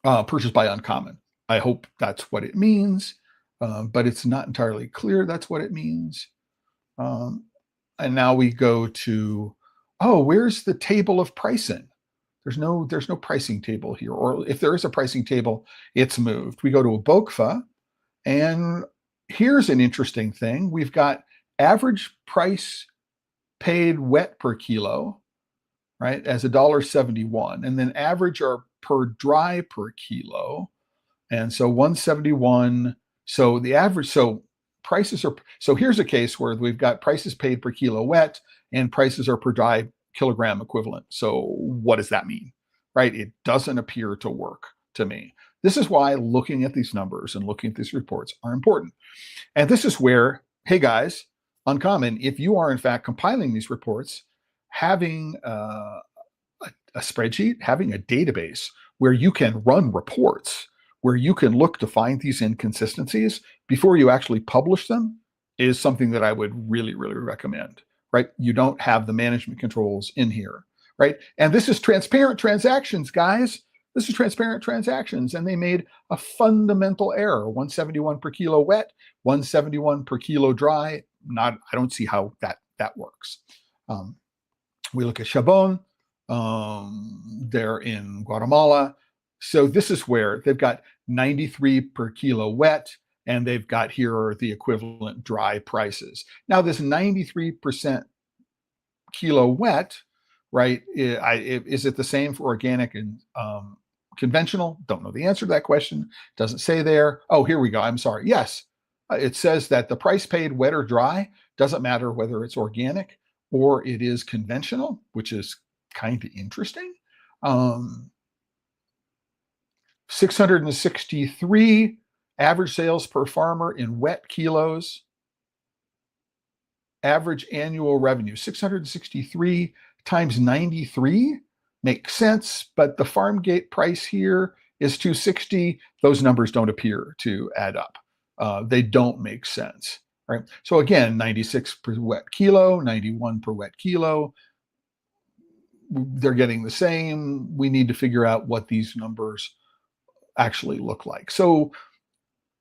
Uncommon. I hope that's what it means, but it's not entirely clear that's what it means. And now we go to, where's the table of pricing? There's no pricing table here, or if there is a pricing table, it's moved. We go to a BOKFA, and here's an interesting thing. We've got average price paid wet per kilo, right, as $1.71, and then average or per dry per kilo, and so 171. So the average, prices are, here's a case where we've got prices paid per kilo wet and prices are per dry kilogram equivalent. So what does that mean, right? It doesn't appear to work to me. This is why looking at these numbers and looking at these reports are important. And this is where, hey guys, Uncommon, if you are in fact compiling these reports, having a spreadsheet, having a database where you can run reports, where you can look to find these inconsistencies before you actually publish them, is something that I would really, really recommend, right? You don't have the management controls in here, right? And this is transparent transactions, guys. This is transparent transactions, and they made a fundamental error. 171 per kilo wet, 171 per kilo dry. I don't see how that works. We look at Chabon. They're in Guatemala. So this is where they've got 93 per kilo wet, and they've got here are the equivalent dry prices. Now this 93% kilo wet, right? Is it the same for organic and conventional? Don't know the answer to that question. Doesn't say there. Oh, here we go. I'm sorry. Yes, it says that the price paid wet or dry doesn't matter whether it's organic or it is conventional, which is kind of interesting. 663 average sales per farmer in wet kilos. Average annual revenue, 663 times 93 makes sense, but the farm gate price here is 260. Those numbers don't appear to add up. They don't make sense, right? So again, 96 per wet kilo, 91 per wet kilo. They're getting the same. We need to figure out what these numbers actually look like. So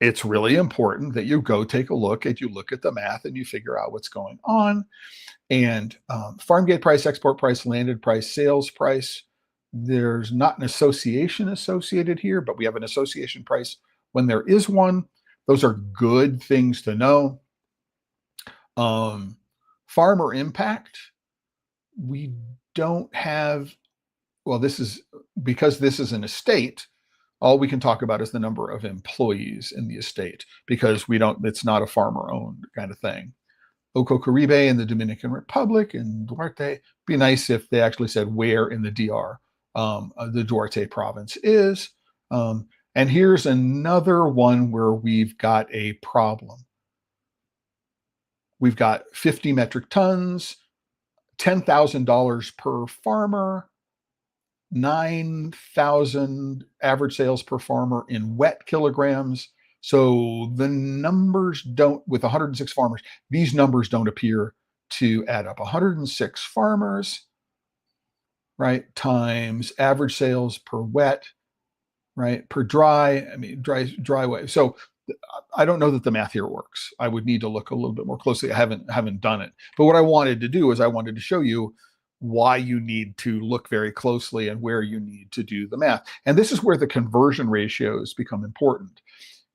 it's really important that you go take a look at the math and you figure out what's going on. And farm gate price, export price, landed price, sales price, there's not an association associated here, but we have an association price when there is one. Those are good things to know. Farmer impact, we don't have, well, this is because this is an estate. All we can talk about is the number of employees in the estate, because it's not a farmer-owned kind of thing. Oco Caribe in the Dominican Republic and Duarte. Be nice if they actually said where in the DR the Duarte province is. And here's another one where we've got a problem. We've got 50 metric tons, $10,000 per farmer, 9,000 average sales per farmer in wet kilograms. So the numbers don't, with 106 farmers, these numbers don't appear to add up. 106 farmers, right, times average sales per wet, right, per dry, dry wet. So I don't know that the math here works. I would need to look a little bit more closely. I haven't done it. But what I wanted to do is I wanted to show you why you need to look very closely and where you need to do the math. And this is where the conversion ratios become important.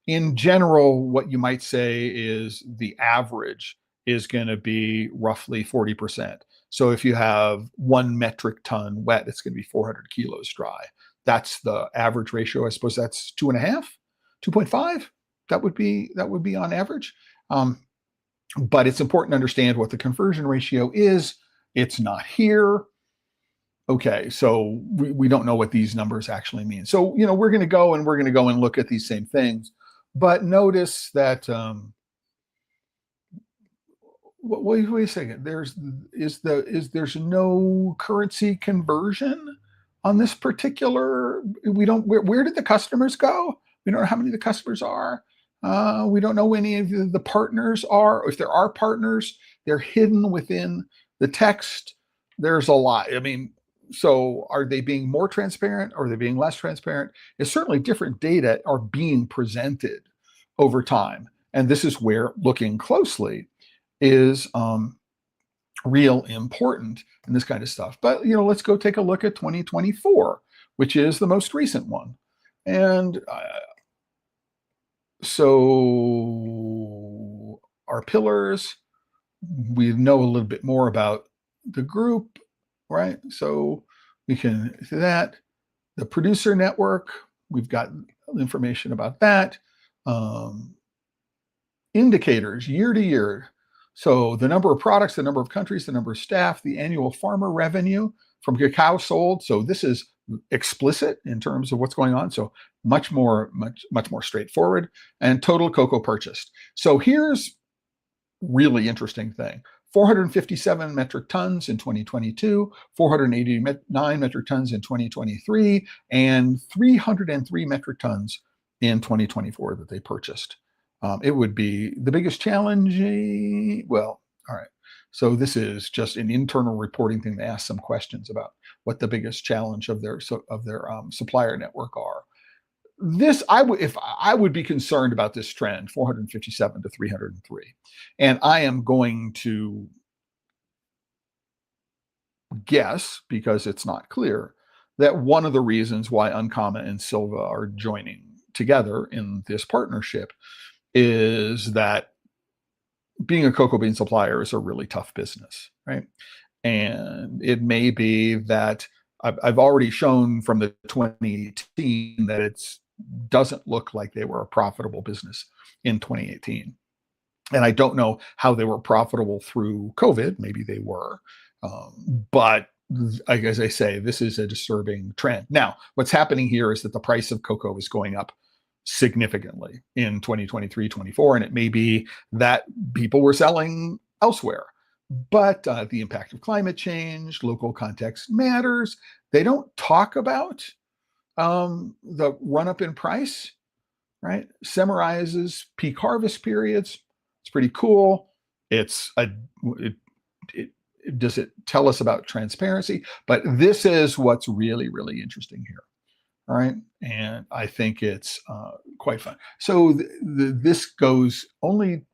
in general, what you might say is the average is going to be roughly 40%. So if you have 1 metric ton wet, it's going to be 400 kilos dry. That's the average ratio. I suppose that's 2.5, 2.5. That would be on average. But it's important to understand what the conversion ratio is. It's not here. Okay, so we don't know what these numbers actually mean. So, we're going to go and look at these same things. But notice that, wait a second, there's no currency conversion on this particular, where did the customers go? We don't know how many of the customers are. We don't know any of the partners are. If there are partners, they're hidden within the text. There's a lot. So are they being more transparent or are they being less transparent? It's certainly different data are being presented over time. And this is where looking closely is real important in this kind of stuff. But, let's go take a look at 2024, which is the most recent one. And so our pillars, we know a little bit more about the group, right? So we can see that. The producer network, we've got information about that. Indicators year to year. So the number of products, the number of countries, the number of staff, the annual farmer revenue from cacao sold. So this is explicit in terms of what's going on. So much more straightforward. And total cocoa purchased. So here's really interesting thing. 457 metric tons in 2022, 489 metric tons in 2023, and 303 metric tons in 2024 that they purchased. It would be the biggest challenge. Well, all right. So this is just an internal reporting thing to ask some questions about what the biggest challenge of their supplier network are. This I would be concerned about this trend, 457 to 303, and I am going to guess, because it's not clear, that one of the reasons why Uncommon and Silva are joining together in this partnership is that being a cocoa bean supplier is a really tough business, right? And it may be that I've already shown from the 2018 that it doesn't look like they were a profitable business in 2018. And I don't know how they were profitable through COVID. Maybe they were. But as I say, this is a disturbing trend. Now, what's happening here is that the price of cocoa is going up significantly in 2023, 24, and it may be that people were selling elsewhere. But the impact of climate change, local context matters. They don't talk about the run-up in price, right? Summarizes peak harvest periods. It's pretty cool. Does it tell us about transparency? But this is what's really, really interesting here. All right. And I think it's quite fun. So this goes only,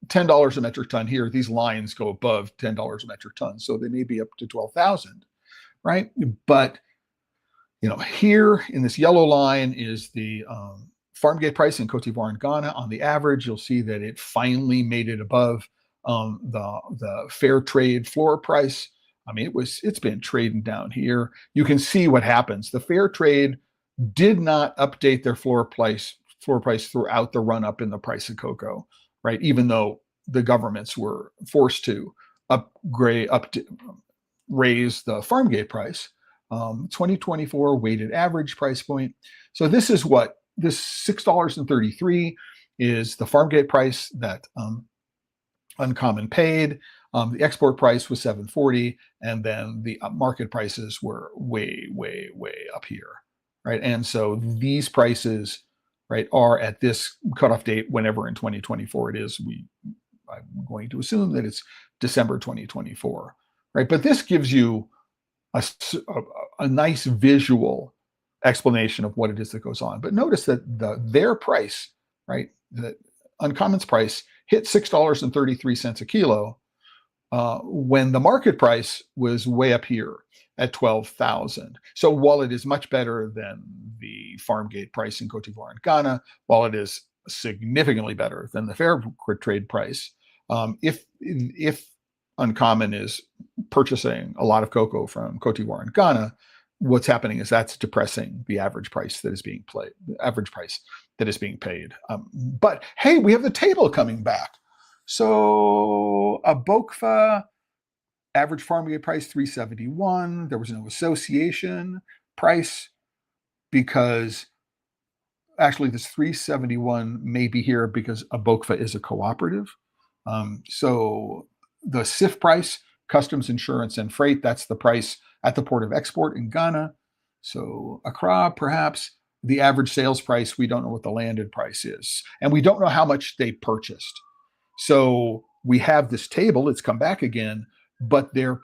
$10 a metric ton here. These lines go above $10 a metric ton. So they may be up to 12,000, right? But, here in this yellow line is the farm gate price in Cote d'Ivoire and Ghana. On the average, you'll see that it finally made it above the fair trade floor price. It's been trading down here. You can see what happens. The fair trade did not update their floor price throughout the run up in the price of cocoa, right? Even though the governments were forced to raise the farm gate price. 2024 weighted average price point. So this is what this $6.33 is the farm gate price that Uncommon paid. The export price was $7.40, and then the market prices were way, way, way up here, right? And so these prices, right, are at this cutoff date, whenever in 2024 it is. I'm going to assume that it's December 2024, right? But this gives you a nice visual explanation of what it is that goes on. But notice that their price, right, the Uncommon's price hit $6.33 a kilo when the market price was way up here at 12,000. So while it is much better than the farm gate price in Cote d'Ivoire and Ghana, while it is significantly better than the fair trade price, if Uncommon is purchasing a lot of cocoa from Cote d'Ivoire and Ghana, what's happening is that's depressing the average price that is being paid. But hey, we have the table coming back. So a Bokfa average farm gate price 371. There was no association price because actually this 371 may be here because a Bokfa is a cooperative. So the CIF price, customs, insurance, and freight, that's the price at the port of export in Ghana. So Accra, perhaps. The average sales price, we don't know what the landed price is. And we don't know how much they purchased. So we have this table, it's come back again, but they're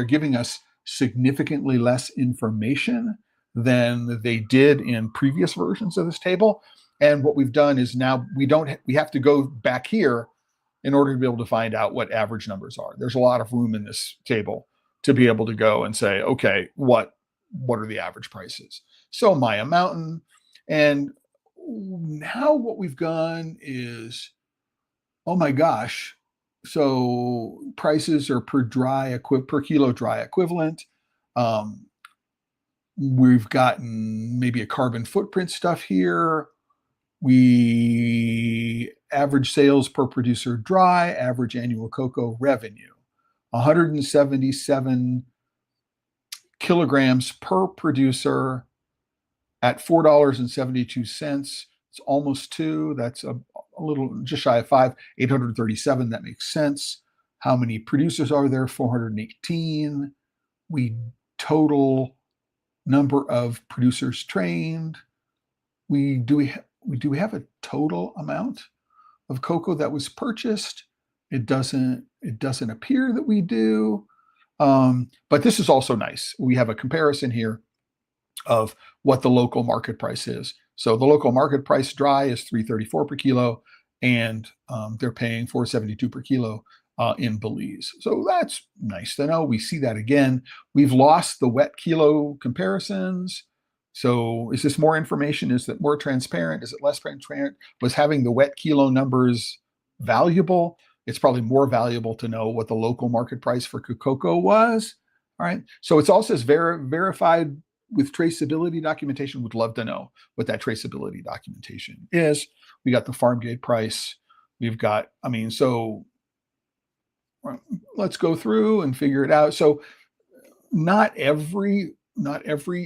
giving us significantly less information than they did in previous versions of this table. And what we've done is now we have to go back here in order to be able to find out what average numbers are. There's a lot of room in this table to be able to go and say, okay, what are the average prices? So Maya Mountain. And now what we've done is, oh my gosh, so prices are per kilo dry equivalent. We've gotten maybe a carbon footprint stuff here. We average sales per producer dry, average annual cocoa revenue, 177 kilograms per producer at $4.72. It's almost 2. That's a little just shy of 5, 837. That makes sense. How many producers are there? 418. We total number of producers trained. Do we have a total amount of cocoa that was purchased? It doesn't appear that we do. But this is also nice. We have a comparison here of what the local market price is. So the local market price dry is $3.34 per kilo, and they're paying $4.72 per kilo in Belize. So that's nice to know. We see that again. We've lost the wet kilo comparisons. So is this more information? Is it more transparent? Is it less transparent? Was having the wet kilo numbers valuable? It's probably more valuable to know what the local market price for cocoa was. All right. So it's also verified with traceability documentation. Would love to know what that traceability documentation is. We got the farm gate price. We've got, so let's go through and figure it out. So not every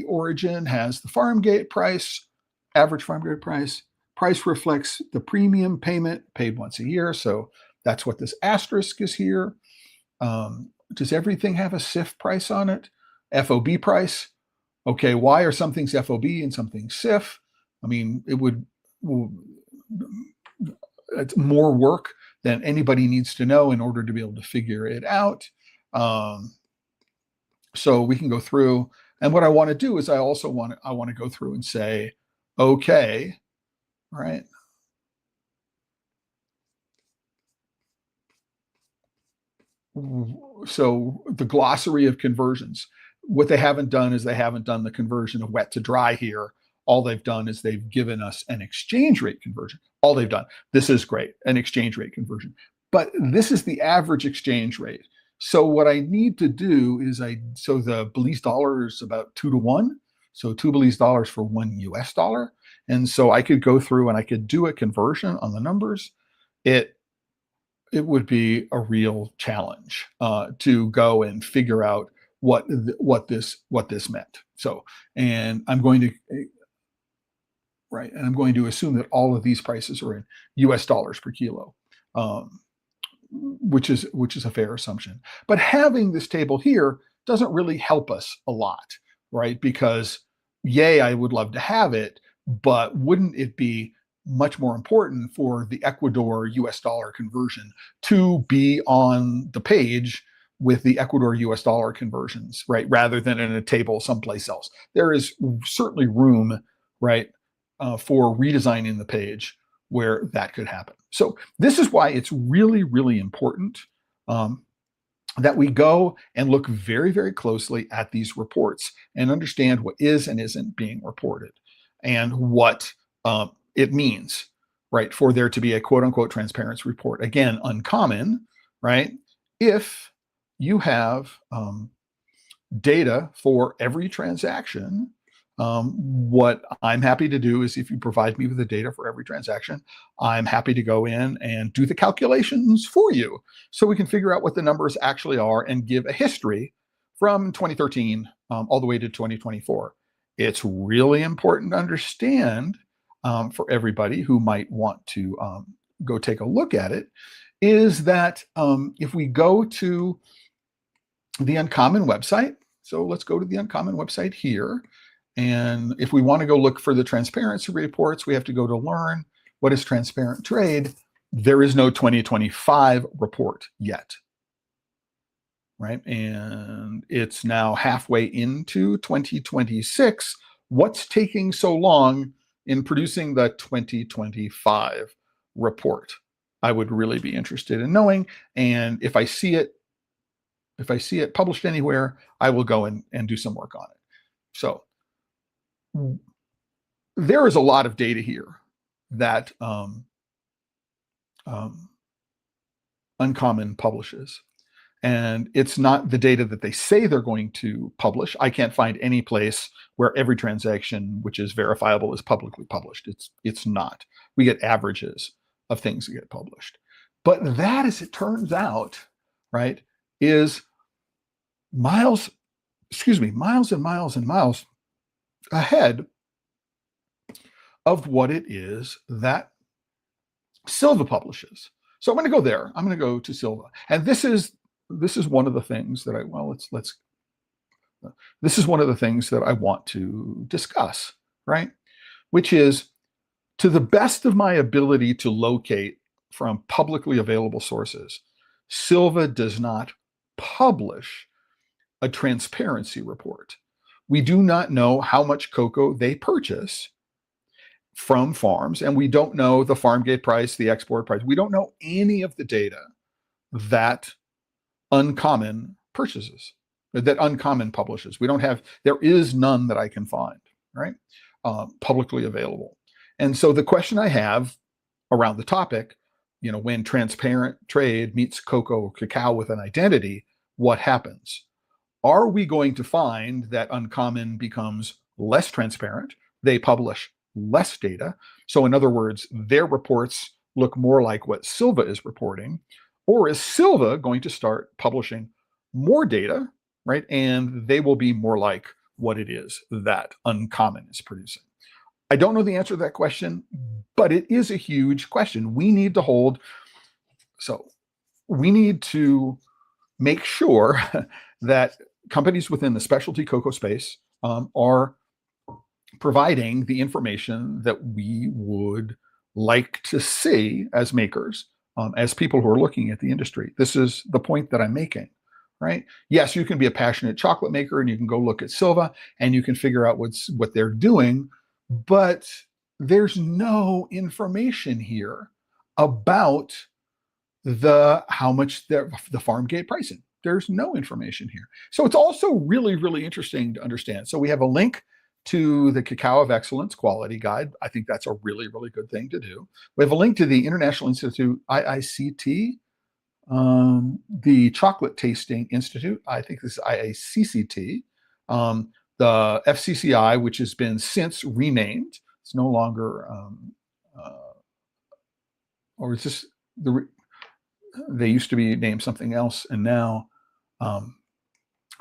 origin has the farm gate price, average farm gate price. Price reflects the premium payment paid once a year. So that's what this asterisk is here. Does everything have a CIF price on it? FOB price. Okay, why are some things FOB and some things CIF? It's more work than anybody needs to know in order to be able to figure it out. So we can go through, and what I want to do is I want to go through and say, okay, all right. So the glossary of conversions, what they haven't done is they haven't done the conversion of wet to dry here. All they've done is they've given us an exchange rate conversion. All they've done. This is great, an exchange rate conversion. But this is the average exchange rate. So what I need to do is so the Belize dollar is about 2 to 1. So 2 Belize dollars for 1 US dollar. And so I could go through and I could do a conversion on the numbers. It would be a real challenge to go and figure out what this meant. So, and I'm going to assume that all of these prices are in US dollars per kilo, which is a fair assumption. But having this table here doesn't really help us a lot, right? Because yay, I would love to have it, but wouldn't it be much more important for the Ecuador US dollar conversion to be on the page with the Ecuador US dollar conversions, right? Rather than in a table someplace else. There is certainly room, right, for redesigning the page where that could happen. So this is why it's really, really important that we go and look very, very closely at these reports and understand what is and isn't being reported and what it means, right, for there to be a quote unquote transparency report. Again, uncommon, right? If you have data for every transaction, what I'm happy to do is if you provide me with the data for every transaction, I'm happy to go in and do the calculations for you so we can figure out what the numbers actually are and give a history from 2013 all the way to 2024. It's really important to understand for everybody who might want to go take a look at it, is that if we go to the Uncommon website, so let's go to the Uncommon website here. And if we want to go look for the transparency reports, we have to go to learn what is transparent trade. There is no 2025 report yet, right? And it's now halfway into 2026. What's taking so long in producing the 2025 report? I would really be interested in knowing. And if I see it published anywhere, I will go and do some work on it. So there is a lot of data here that Uncommon publishes. And it's not the data that they say they're going to publish. I can't find any place where every transaction which is verifiable is publicly published. It's not. We get averages of things that get published. But that, as it turns out, right, is miles and miles and miles ahead of what it is that Silva publishes. So I'm going to go there. I'm going to go to Silva, and this is one of the things that this is one of the things that I want to discuss, right? Which is, to the best of my ability to locate from publicly available sources, Silva does not publish a transparency report. We do not know how much cocoa they purchase from farms, and we don't know the farm gate price, the export price. We don't know any of the data that Uncommon purchases, that Uncommon publishes. There is none that I can find, right? Publicly available. And so the question I have around the topic, when transparent trade meets cacao with an identity, what happens? Are we going to find that Uncommon becomes less transparent? They publish less data. So in other words, their reports look more like what Silva is reporting. Or is Silva going to start publishing more data, right? And they will be more like what it is that Uncommon is producing. I don't know the answer to that question, but it is a huge question. We need to make sure that companies within the specialty cocoa space are providing the information that we would like to see as makers, as people who are looking at the industry. This is the point that I'm making, right? Yes, you can be a passionate chocolate maker and you can go look at Silva and you can figure out what they're doing, but there's no information here about how much the farm gate pricing. There's no information here. So it's also really, really interesting to understand. So we have a link to the Cacao of Excellence Quality Guide. I think that's a really, really good thing to do. We have a link to the International Institute, IICT, the Chocolate Tasting Institute. I think this is IICCT. The FCCI, which has been since renamed. It's no longer, or it's just they used to be named something else, and now,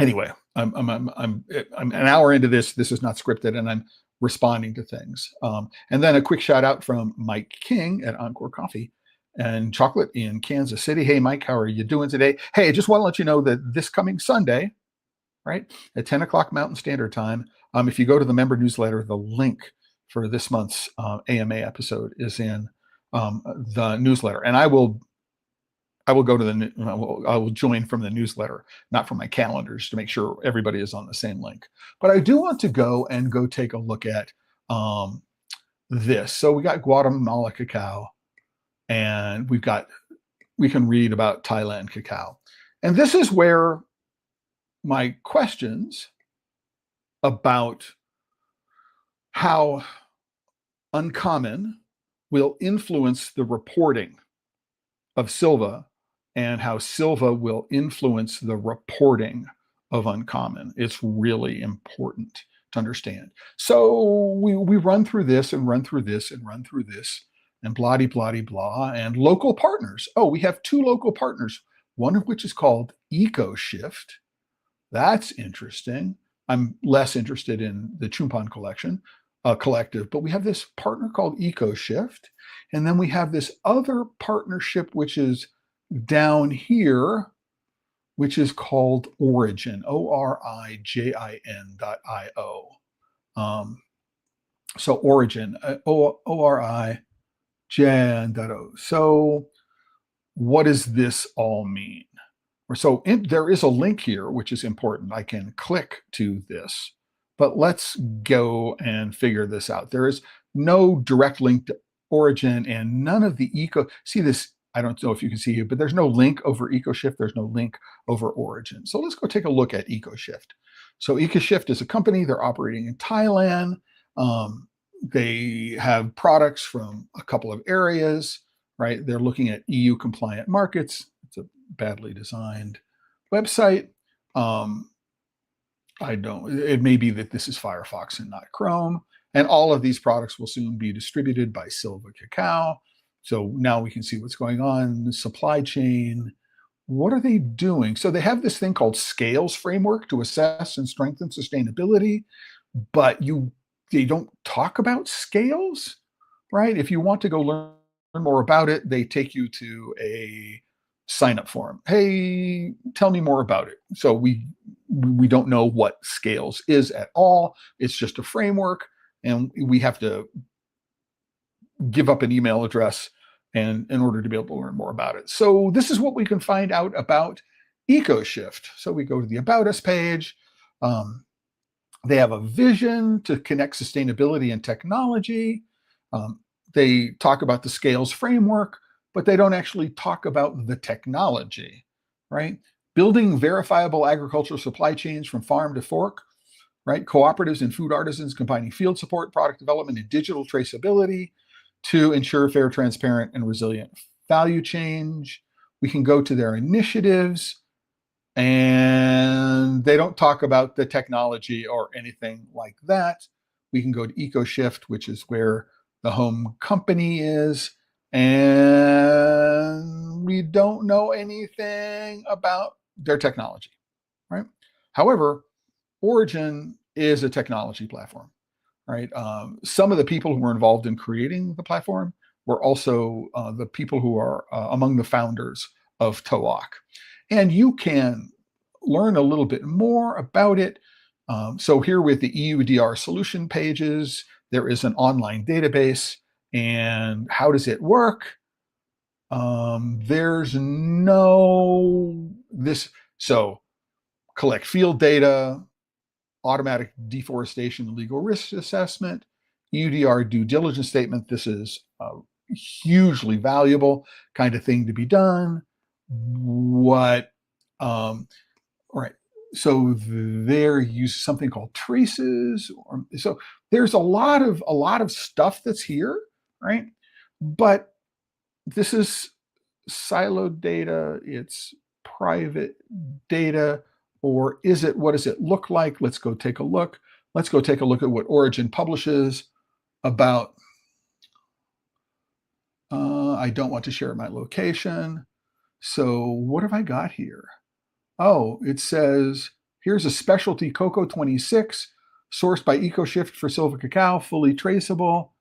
anyway, I'm an hour into this. This is not scripted, and I'm responding to things. And then a quick shout out from Mike King at Encore Coffee and Chocolate in Kansas City. Hey, Mike, how are you doing today? Hey, I just want to let you know that this coming Sunday, right, at 10 o'clock Mountain Standard Time, if you go to the member newsletter, the link for this month's AMA episode is in the newsletter, and I will go to I will join from the newsletter, not from my calendars, to make sure everybody is on the same link. But I do want to go take a look at this. So we got Guatemala cacao, and we can read about Thailand cacao. And this is where my questions about how uncommon will influence the reporting of Silva and how Silva will influence the reporting of uncommon. It's really important to understand. So we run through this and run through this and run through this and blah, blah, blah, and local partners. Oh, we have 2 local partners, one of which is called EcoShift. That's interesting. I'm less interested in the Chumpan collective, but we have this partner called EcoShift. And then we have this other partnership, which is down here, which is called Origin, ORIJIN.io. So Origin, ORIJIN.io. So what does this all mean? So there is a link here, which is important. I can click to this, but let's go and figure this out. There is no direct link to Origin and none of the see this, I don't know if you can see it, but there's no link over EcoShift. There's no link over Origin. So let's go take a look at EcoShift. So EcoShift is a company. They're operating in Thailand. They have products from a couple of areas, right? They're looking at EU compliant markets. It's a badly designed website. It may be that this is Firefox and not Chrome. And all of these products will soon be distributed by Silva Cacao. So now we can see what's going on, the supply chain. What are they doing? So they have this thing called scales framework to assess and strengthen sustainability, but they don't talk about scales, right? If you want to go learn more about it, they take you to a sign-up form. Hey, tell me more about it. So we don't know what scales is at all. It's just a framework, and we have to give up an email address and in order to be able to learn more about it. So this is what we can find out about EcoShift. So we go to the About Us page. They have a vision to connect sustainability and technology. They talk about the scales framework, but they don't actually talk about the technology, right? Building verifiable agricultural supply chains from farm to fork, right? Cooperatives and food artisans combining field support, product development, and digital traceability to ensure fair, transparent, and resilient value change. We can go to their initiatives, and they don't talk about the technology or anything like that. We can go to EcoShift, which is where the home company is, and we don't know anything about their technology, right? However, Origin is a technology platform, right? Some of the people who were involved in creating the platform were also the people who are among the founders of TOAC. And you can learn a little bit more about it. So here with the EUDR solution pages, there is an online database. And how does it work? There's no this. So collect field data, automatic deforestation and legal risk assessment, EUDR due diligence statement. This is a hugely valuable kind of thing to be done. Right. So there use something called traces. So there's a lot of stuff that's here, right? But this is siloed data. It's private data. Or is it, what does it look like? Let's go take a look. Let's go take a look at what Origin publishes about, I don't want to share my location. So what have I got here? Oh, it says, here's a specialty cocoa 26 sourced by EcoShift for Silva Cacao, fully traceable.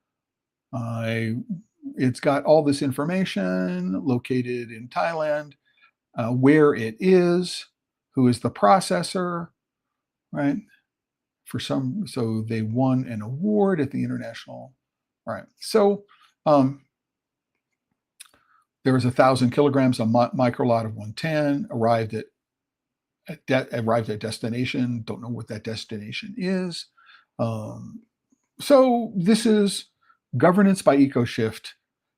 It's got all this information, located in Thailand, where it is, who is the processor, right? So they won an award at the international, right? So there was 1,000 kilograms, a micro lot of 110, arrived at destination. Don't know what that destination is. So this is governance by EcoShift,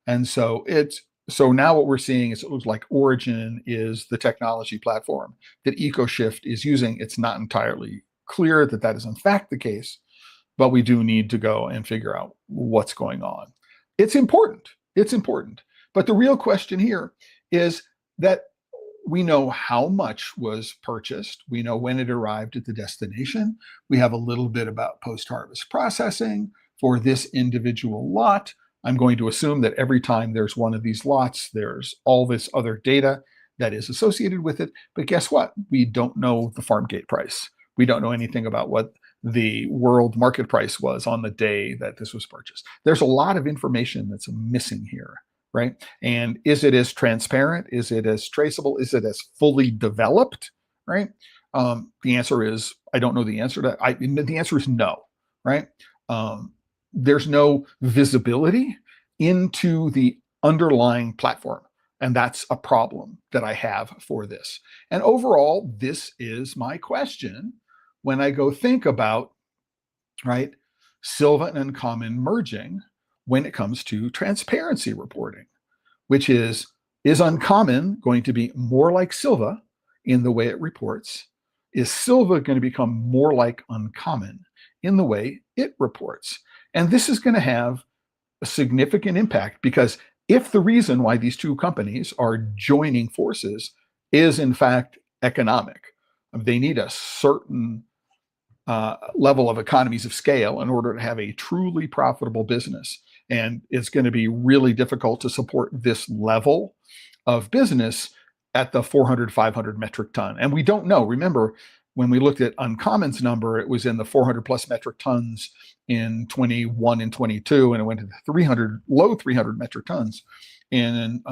and so So now what we're seeing is it looks like Origin is the technology platform that EcoShift is using. It's not entirely clear that that is in fact the case, but we do need to go and figure out what's going on. It's important. It's important. But the real question here is that we know how much was purchased. We know when it arrived at the destination. We have a little bit about post-harvest processing for this individual lot. I'm going to assume that every time there's one of these lots, there's all this other data that is associated with it. But guess what? We don't know the farm gate price. We don't know anything about what the world market price was on the day that this was purchased. There's a lot of information that's missing here, right? And is it as transparent? Is it as traceable? Is it as fully developed, right? The answer is, I don't know the answer to that. The answer is no, right? There's no visibility into the underlying platform. And that's a problem that I have for this. And overall, this is my question when I go think about, right, Silva and Uncommon merging when it comes to transparency reporting, which is Uncommon going to be more like Silva in the way it reports? Is Silva going to become more like Uncommon in the way it reports? And this is going to have a significant impact, because if the reason why these two companies are joining forces is in fact economic, they need a certain level of economies of scale in order to have a truly profitable business. And it's going to be really difficult to support this level of business at the 400, 500 metric ton. And we don't know. Remember, when we looked at Uncommon's number, it was in the 400 plus metric tons in 21 and 22, and it went to 300, low 300 metric tons in, in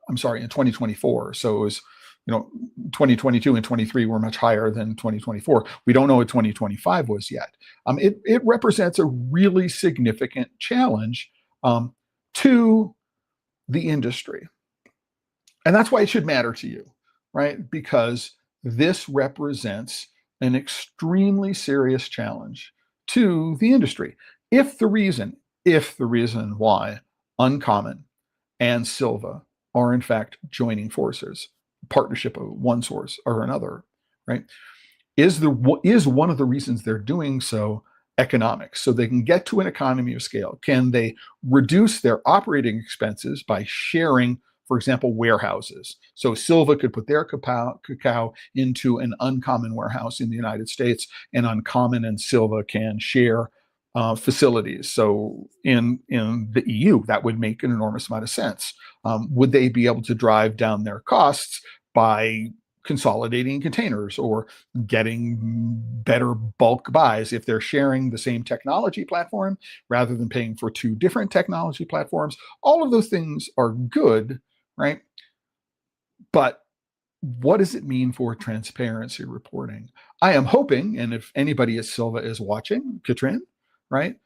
2024. So it was, 2022 and 23 were much higher than 2024. We don't know what 2025 was yet. It represents a really significant challenge to the industry. And that's why it should matter to you, right? Because this represents an extremely serious challenge to the industry. If the reason why Uncommon and Silva are in fact joining forces, partnership of one source or another, right, is one of the reasons they're doing so economics, so they can get to an economy of scale? Can they reduce their operating expenses by sharing, for example, warehouses? So Silva could put their cacao into an Uncommon warehouse in the United States, and Uncommon and Silva can share facilities. So in the EU, that would make an enormous amount of sense. Would they be able to drive down their costs by consolidating containers or getting better bulk buys if they're sharing the same technology platform rather than paying for two different technology platforms? All of those things are good, right? But what does it mean for transparency reporting? I am hoping, and if anybody at Silva is watching, Katrin, right?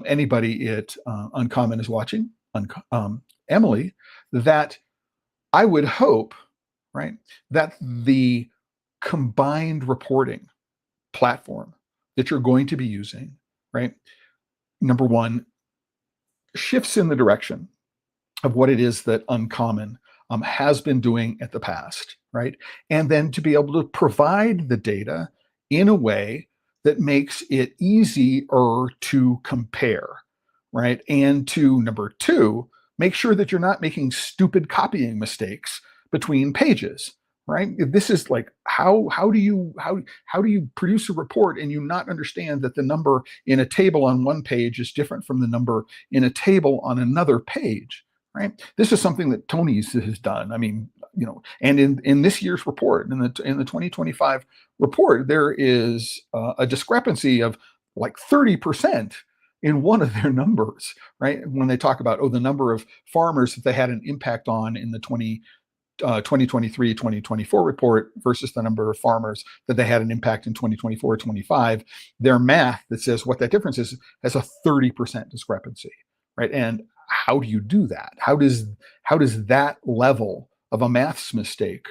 Anybody at Uncommon is watching, Emily, that I would hope, right, that the combined reporting platform that you're going to be using, right, number one, shifts in the direction of what it is that Uncommon has been doing at the past, right? And then to be able to provide the data in a way that makes it easier to compare, right? And to, number two, make sure that you're not making stupid copying mistakes between pages, right? This is like, how do you produce a report and you not understand that the number in a table on one page is different from the number in a table on another page, right? This is something that Tony's has done. I mean, and in this year's report, in the 2025 report, there is a discrepancy of like 30% in one of their numbers, right? When they talk about, the number of farmers that they had an impact on in the 2023-2024 report versus the number of farmers that they had an impact in 2024-25, their math that says what that difference is has a 30% discrepancy, right? And how do you do that? How does that level of a maths mistake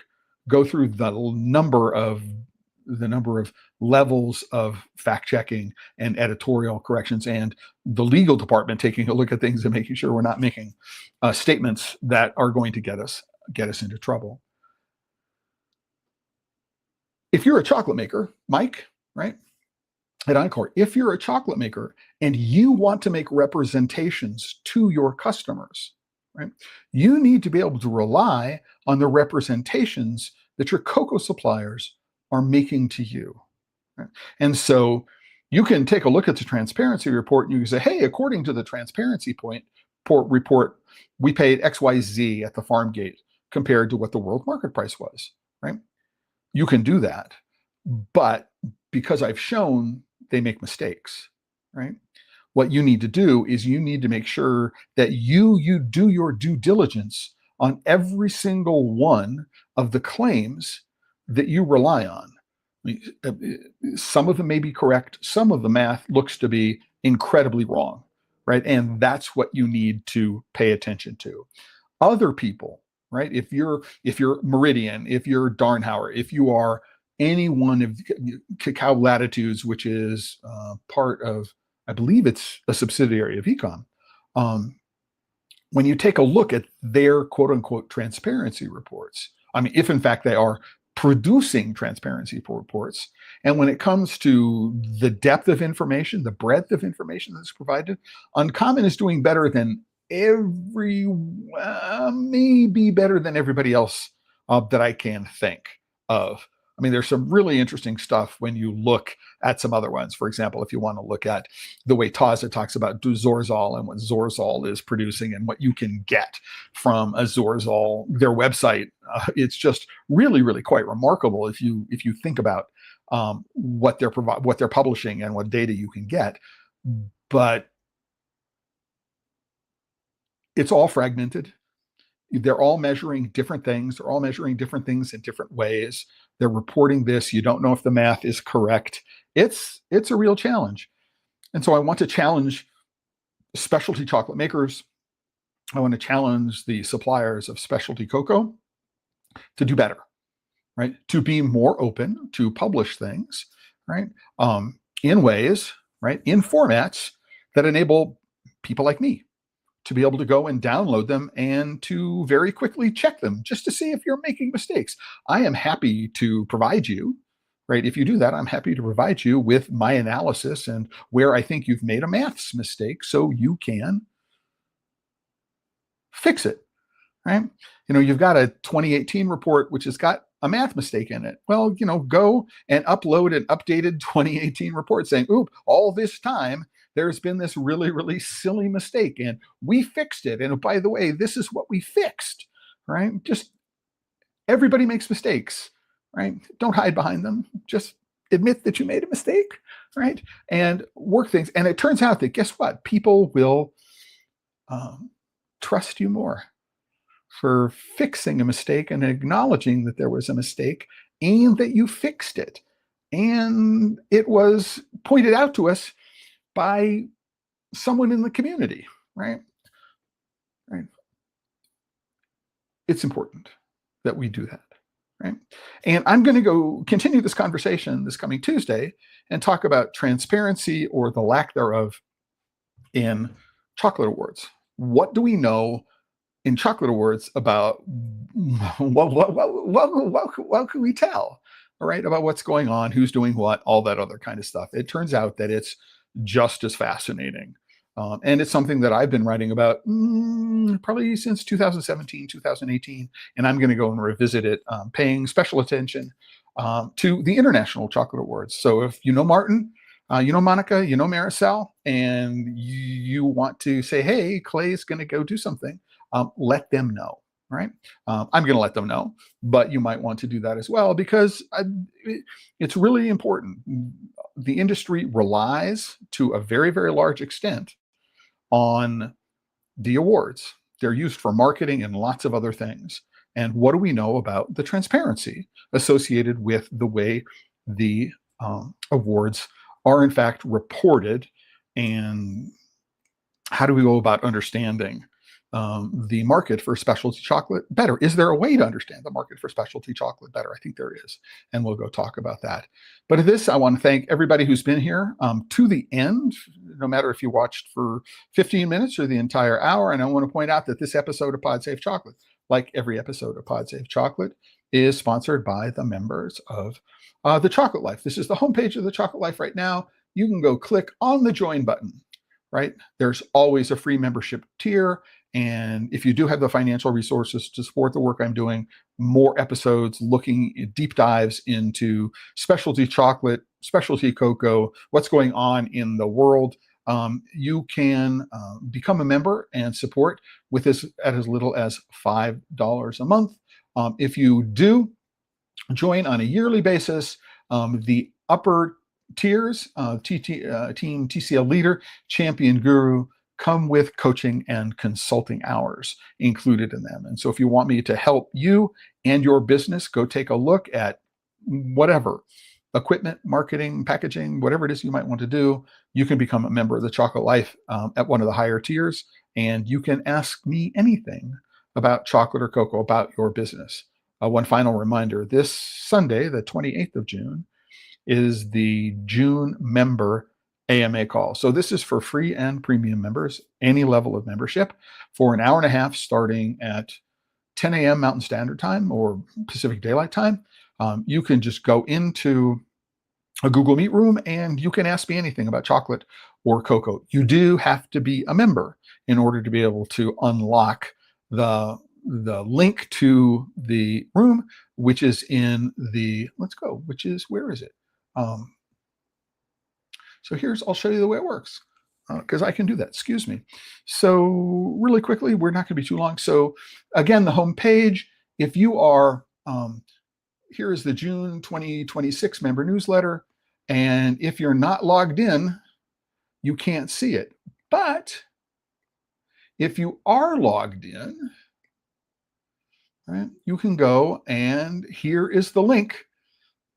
go through the number of the number of levels of fact checking and editorial corrections, and the legal department taking a look at things and making sure we're not making statements that are going to get us into trouble. If you're a chocolate maker, Mike, right, at Encore, if you're a chocolate maker and you want to make representations to your customers, right, you need to be able to rely on the representations that your cocoa suppliers are making to you. Right? And so you can take a look at the transparency report and you can say, hey, according to the transparency report, we paid XYZ at the farm gate compared to what the world market price was, right? You can do that, but because I've shown they make mistakes, right? What you need to do is you need to make sure that you do your due diligence on every single one of the claims that you rely on. Some of them may be correct. Some of the math looks to be incredibly wrong, right? And that's what you need to pay attention to. Other people, right? If you're Meridian, if you're Darnhauer, if you are any one of Cacao Latitudes, which is part of, I believe it's a subsidiary of Ecom. When you take a look at their quote unquote transparency reports, I mean, if in fact they are producing transparency reports, and when it comes to the depth of information, the breadth of information that's provided, Uncommon is doing better than maybe better than everybody else that I can think of. I mean, there's some really interesting stuff when you look at some other ones. For example, if you want to look at the way Taza talks about Zorzal and what Zorzal is producing and what you can get from a Zorzal, their website, it's just really, really quite remarkable if you think about what they're publishing and what data you can get. But it's all fragmented. They're all measuring different things. They're all measuring different things in different ways. They're reporting this. You don't know if the math is correct. It's a real challenge. And so I want to challenge specialty chocolate makers. I want to challenge the suppliers of specialty cocoa to do better, right? To be more open, to publish things, right? In ways, right? In formats that enable people like me to be able to go and download them and to very quickly check them just to see if you're making mistakes. I am happy to provide you, right? If you do that, I'm happy to provide you with my analysis and where I think you've made a maths mistake so you can fix it, right? You know, you've got a 2018 report, which has got a math mistake in it. Well, you know, go and upload an updated 2018 report saying, oop, all this time, there's been this really, really silly mistake and we fixed it. And by the way, this is what we fixed, right? Just everybody makes mistakes, right? Don't hide behind them. Just admit that you made a mistake, right? And work things. And it turns out that guess what? People will trust you more for fixing a mistake and acknowledging that there was a mistake and that you fixed it. And it was pointed out to us by someone in the community, right? Right. It's important that we do that, right? And I'm going to go continue this conversation this coming Tuesday and talk about transparency or the lack thereof in chocolate awards. What do we know in chocolate awards about what can we tell, all right, about what's going on, who's doing what, all that other kind of stuff. It turns out that it's just as fascinating. And it's something that I've been writing about probably since 2017, 2018, and I'm going to go and revisit it, paying special attention to the International Chocolate Awards. So if you know Martin, you know Monica, you know Maricel, and you want to say, hey, Clay's going to go do something, let them know, right? I'm going to let them know, but you might want to do that as well because it's really important. The industry relies to a very, very large extent on the awards. They're used for marketing and lots of other things. And what do we know about the transparency associated with the way the awards are in fact reported? And how do we go about understanding the market for specialty chocolate better? Is there a way to understand the market for specialty chocolate better? I think there is, and we'll go talk about that. But at this, I want to thank everybody who's been here to the end, no matter if you watched for 15 minutes or the entire hour. And I want to point out that this episode of Pod Safe Chocolate, like every episode of Pod Safe Chocolate, is sponsored by the members of the Chocolate Life. This is the homepage of the Chocolate Life right now. You can go click on the join button, right? There's always a free membership tier. And if you do have the financial resources to support the work I'm doing, more episodes looking at deep dives into specialty chocolate, specialty cocoa, what's going on in the world, you can become a member and support with this at as little as $5 a month. If you do join on a yearly basis, the upper tiers, Team TCL Leader, Champion Guru, come with coaching and consulting hours included in them. And so if you want me to help you and your business, go take a look at whatever, equipment, marketing, packaging, whatever it is you might want to do, you can become a member of the Chocolate Life at one of the higher tiers, and you can ask me anything about chocolate or cocoa, about your business. One final reminder, this Sunday, the 28th of June, is the June member AMA call. So this is for free and premium members, any level of membership, for an hour and a half starting at 10 a.m. Mountain Standard Time or Pacific Daylight Time. You can just go into a Google Meet room and you can ask me anything about chocolate or cocoa. You do have to be a member in order to be able to unlock the link to the room, which is in the, where is it? So I'll show you the way it works, because I can do that. Excuse me. So really quickly, we're not going to be too long. So again, the home page, if you are, here is the June 2026 member newsletter. And if you're not logged in, you can't see it. But if you are logged in, right, you can go, and here is the link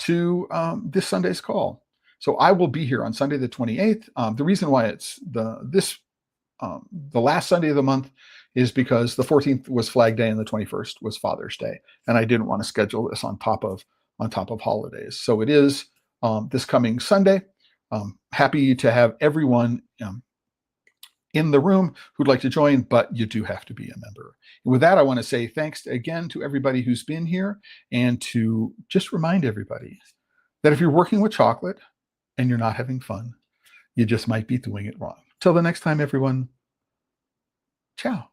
to this Sunday's call. So I will be here on Sunday the 28th. The reason why it's the last Sunday of the month is because the 14th was Flag Day and the 21st was Father's Day, and I didn't want to schedule this on top of holidays. So it is this coming Sunday. Happy to have everyone in the room who'd like to join, but you do have to be a member. And with that, I want to say thanks again to everybody who's been here, and to just remind everybody that if you're working with chocolate and you're not having fun, you just might be doing it wrong. Till the next time, everyone, ciao.